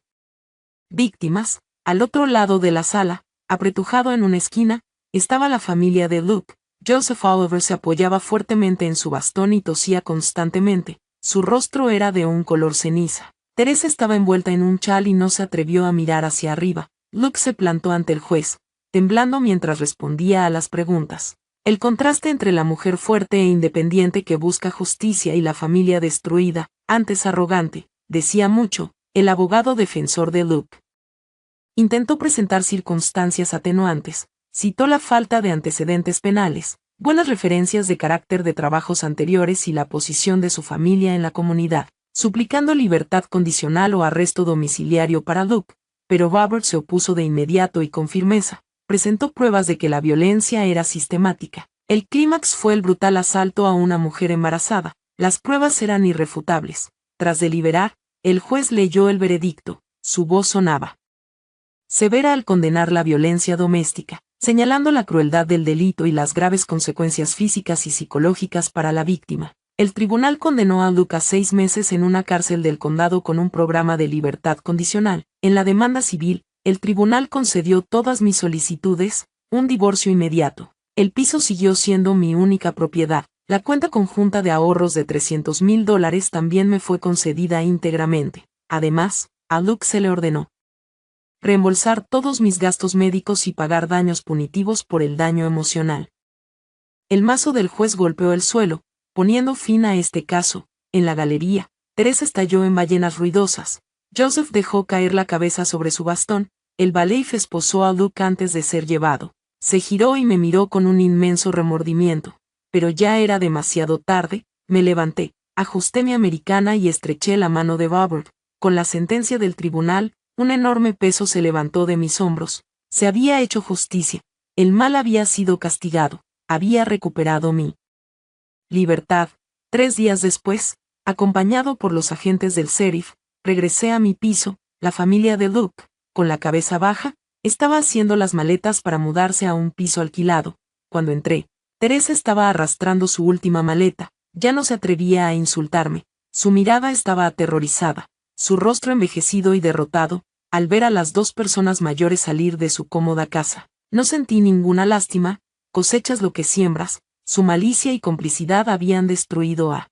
víctimas. Al otro lado de la sala, apretujado en una esquina, estaba la familia de Luke. Joseph Oliver se apoyaba fuertemente en su bastón y tosía constantemente. Su rostro era de un color ceniza. Teresa estaba envuelta en un chal y no se atrevió a mirar hacia arriba. Luke se plantó ante el juez, temblando mientras respondía a las preguntas. El contraste entre la mujer fuerte e independiente que busca justicia y la familia destruida, antes arrogante, decía mucho. El abogado defensor de Luke intentó presentar circunstancias atenuantes, citó la falta de antecedentes penales, buenas referencias de carácter de trabajos anteriores y la posición de su familia en la comunidad, suplicando libertad condicional o arresto domiciliario para Luke, pero Robert se opuso de inmediato y con firmeza, presentó pruebas de que la violencia era sistemática. El clímax fue el brutal asalto a una mujer embarazada, las pruebas eran irrefutables. Tras deliberar, el juez leyó el veredicto, su voz sonaba severa al condenar la violencia doméstica, señalando la crueldad del delito y las graves consecuencias físicas y psicológicas para la víctima. El tribunal condenó a Luke a 6 meses en una cárcel del condado con un programa de libertad condicional. En la demanda civil, el tribunal concedió todas mis solicitudes, un divorcio inmediato. El piso siguió siendo mi única propiedad. La cuenta conjunta de ahorros de $300,000 también me fue concedida íntegramente. Además, a Luke se le ordenó reembolsar todos mis gastos médicos y pagar daños punitivos por el daño emocional. El mazo del juez golpeó el suelo, poniendo fin a este caso. En la galería, Teresa estalló en ballenas ruidosas. Joseph dejó caer la cabeza sobre su bastón. El bailiff esposó a Luke antes de ser llevado. Se giró y me miró con un inmenso remordimiento. Pero ya era demasiado tarde. Me levanté, ajusté mi americana y estreché la mano de Robert. Con la sentencia del tribunal, un enorme peso se levantó de mis hombros. Se había hecho justicia. El mal había sido castigado. Había recuperado mi libertad. 3 días después, acompañado por los agentes del sheriff, regresé a mi piso. La familia de Luke, con la cabeza baja, estaba haciendo las maletas para mudarse a un piso alquilado. Cuando entré, Teresa estaba arrastrando su última maleta. Ya no se atrevía a insultarme. Su mirada estaba aterrorizada. Su rostro envejecido y derrotado, al ver a las 2 personas mayores salir de su cómoda casa. No sentí ninguna lástima. Cosechas lo que siembras. Su malicia y complicidad habían destruido a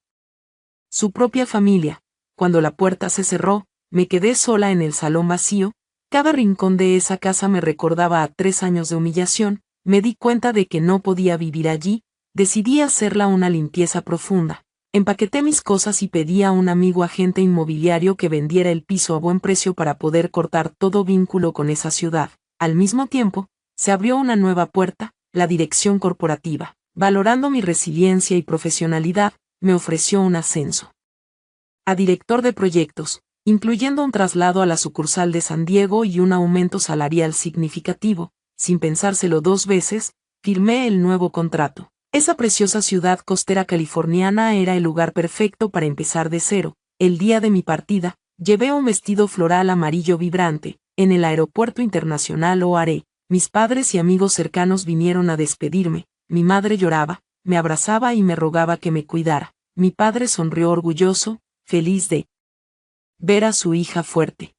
su propia familia. Cuando la puerta se cerró, me quedé sola en el salón vacío. Cada rincón de esa casa me recordaba a 3 años de humillación. Me di cuenta de que no podía vivir allí. Decidí hacerla una limpieza profunda. Empaqueté mis cosas y pedí a un amigo agente inmobiliario que vendiera el piso a buen precio para poder cortar todo vínculo con esa ciudad. Al mismo tiempo, se abrió una nueva puerta. La dirección corporativa, valorando mi resiliencia y profesionalidad, me ofreció un ascenso a director de proyectos, incluyendo un traslado a la sucursal de San Diego y un aumento salarial significativo. Sin pensárselo 2 veces, firmé el nuevo contrato. Esa preciosa ciudad costera californiana era el lugar perfecto para empezar de cero. El día de mi partida, llevé un vestido floral amarillo vibrante. En el aeropuerto internacional O'Hare, mis padres y amigos cercanos vinieron a despedirme. Mi madre lloraba, me abrazaba y me rogaba que me cuidara. Mi padre sonrió orgulloso, feliz de ver a su hija fuerte.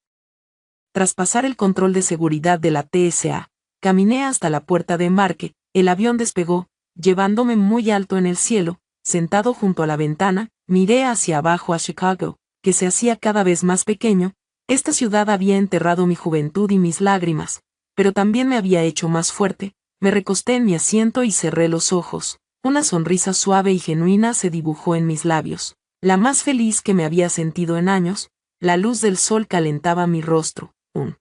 Tras pasar el control de seguridad de la TSA, caminé hasta la puerta de embarque. El avión despegó, llevándome muy alto en el cielo. Sentado junto a la ventana, miré hacia abajo a Chicago, que se hacía cada vez más pequeño. Esta ciudad había enterrado mi juventud y mis lágrimas, pero también me había hecho más fuerte. Me recosté en mi asiento y cerré los ojos. Una sonrisa suave y genuina se dibujó en mis labios, la más feliz que me había sentido en años. La luz del sol calentaba mi rostro. Un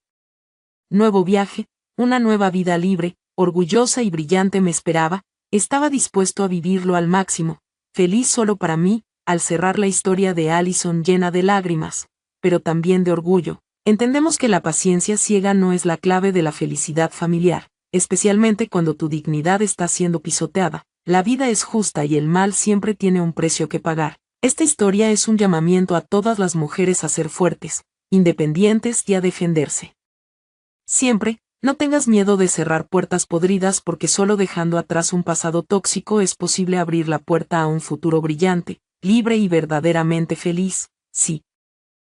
nuevo viaje, una nueva vida libre, orgullosa y brillante me esperaba. Estaba dispuesto a vivirlo al máximo, feliz solo para mí. Al cerrar la historia de Allison llena de lágrimas, pero también de orgullo, entendemos que la paciencia ciega no es la clave de la felicidad familiar, especialmente cuando tu dignidad está siendo pisoteada. La vida es justa y el mal siempre tiene un precio que pagar. Esta historia es un llamamiento a todas las mujeres a ser fuertes, independientes y a defenderse siempre. No tengas miedo de cerrar puertas podridas porque solo dejando atrás un pasado tóxico es posible abrir la puerta a un futuro brillante, libre y verdaderamente feliz. Sí,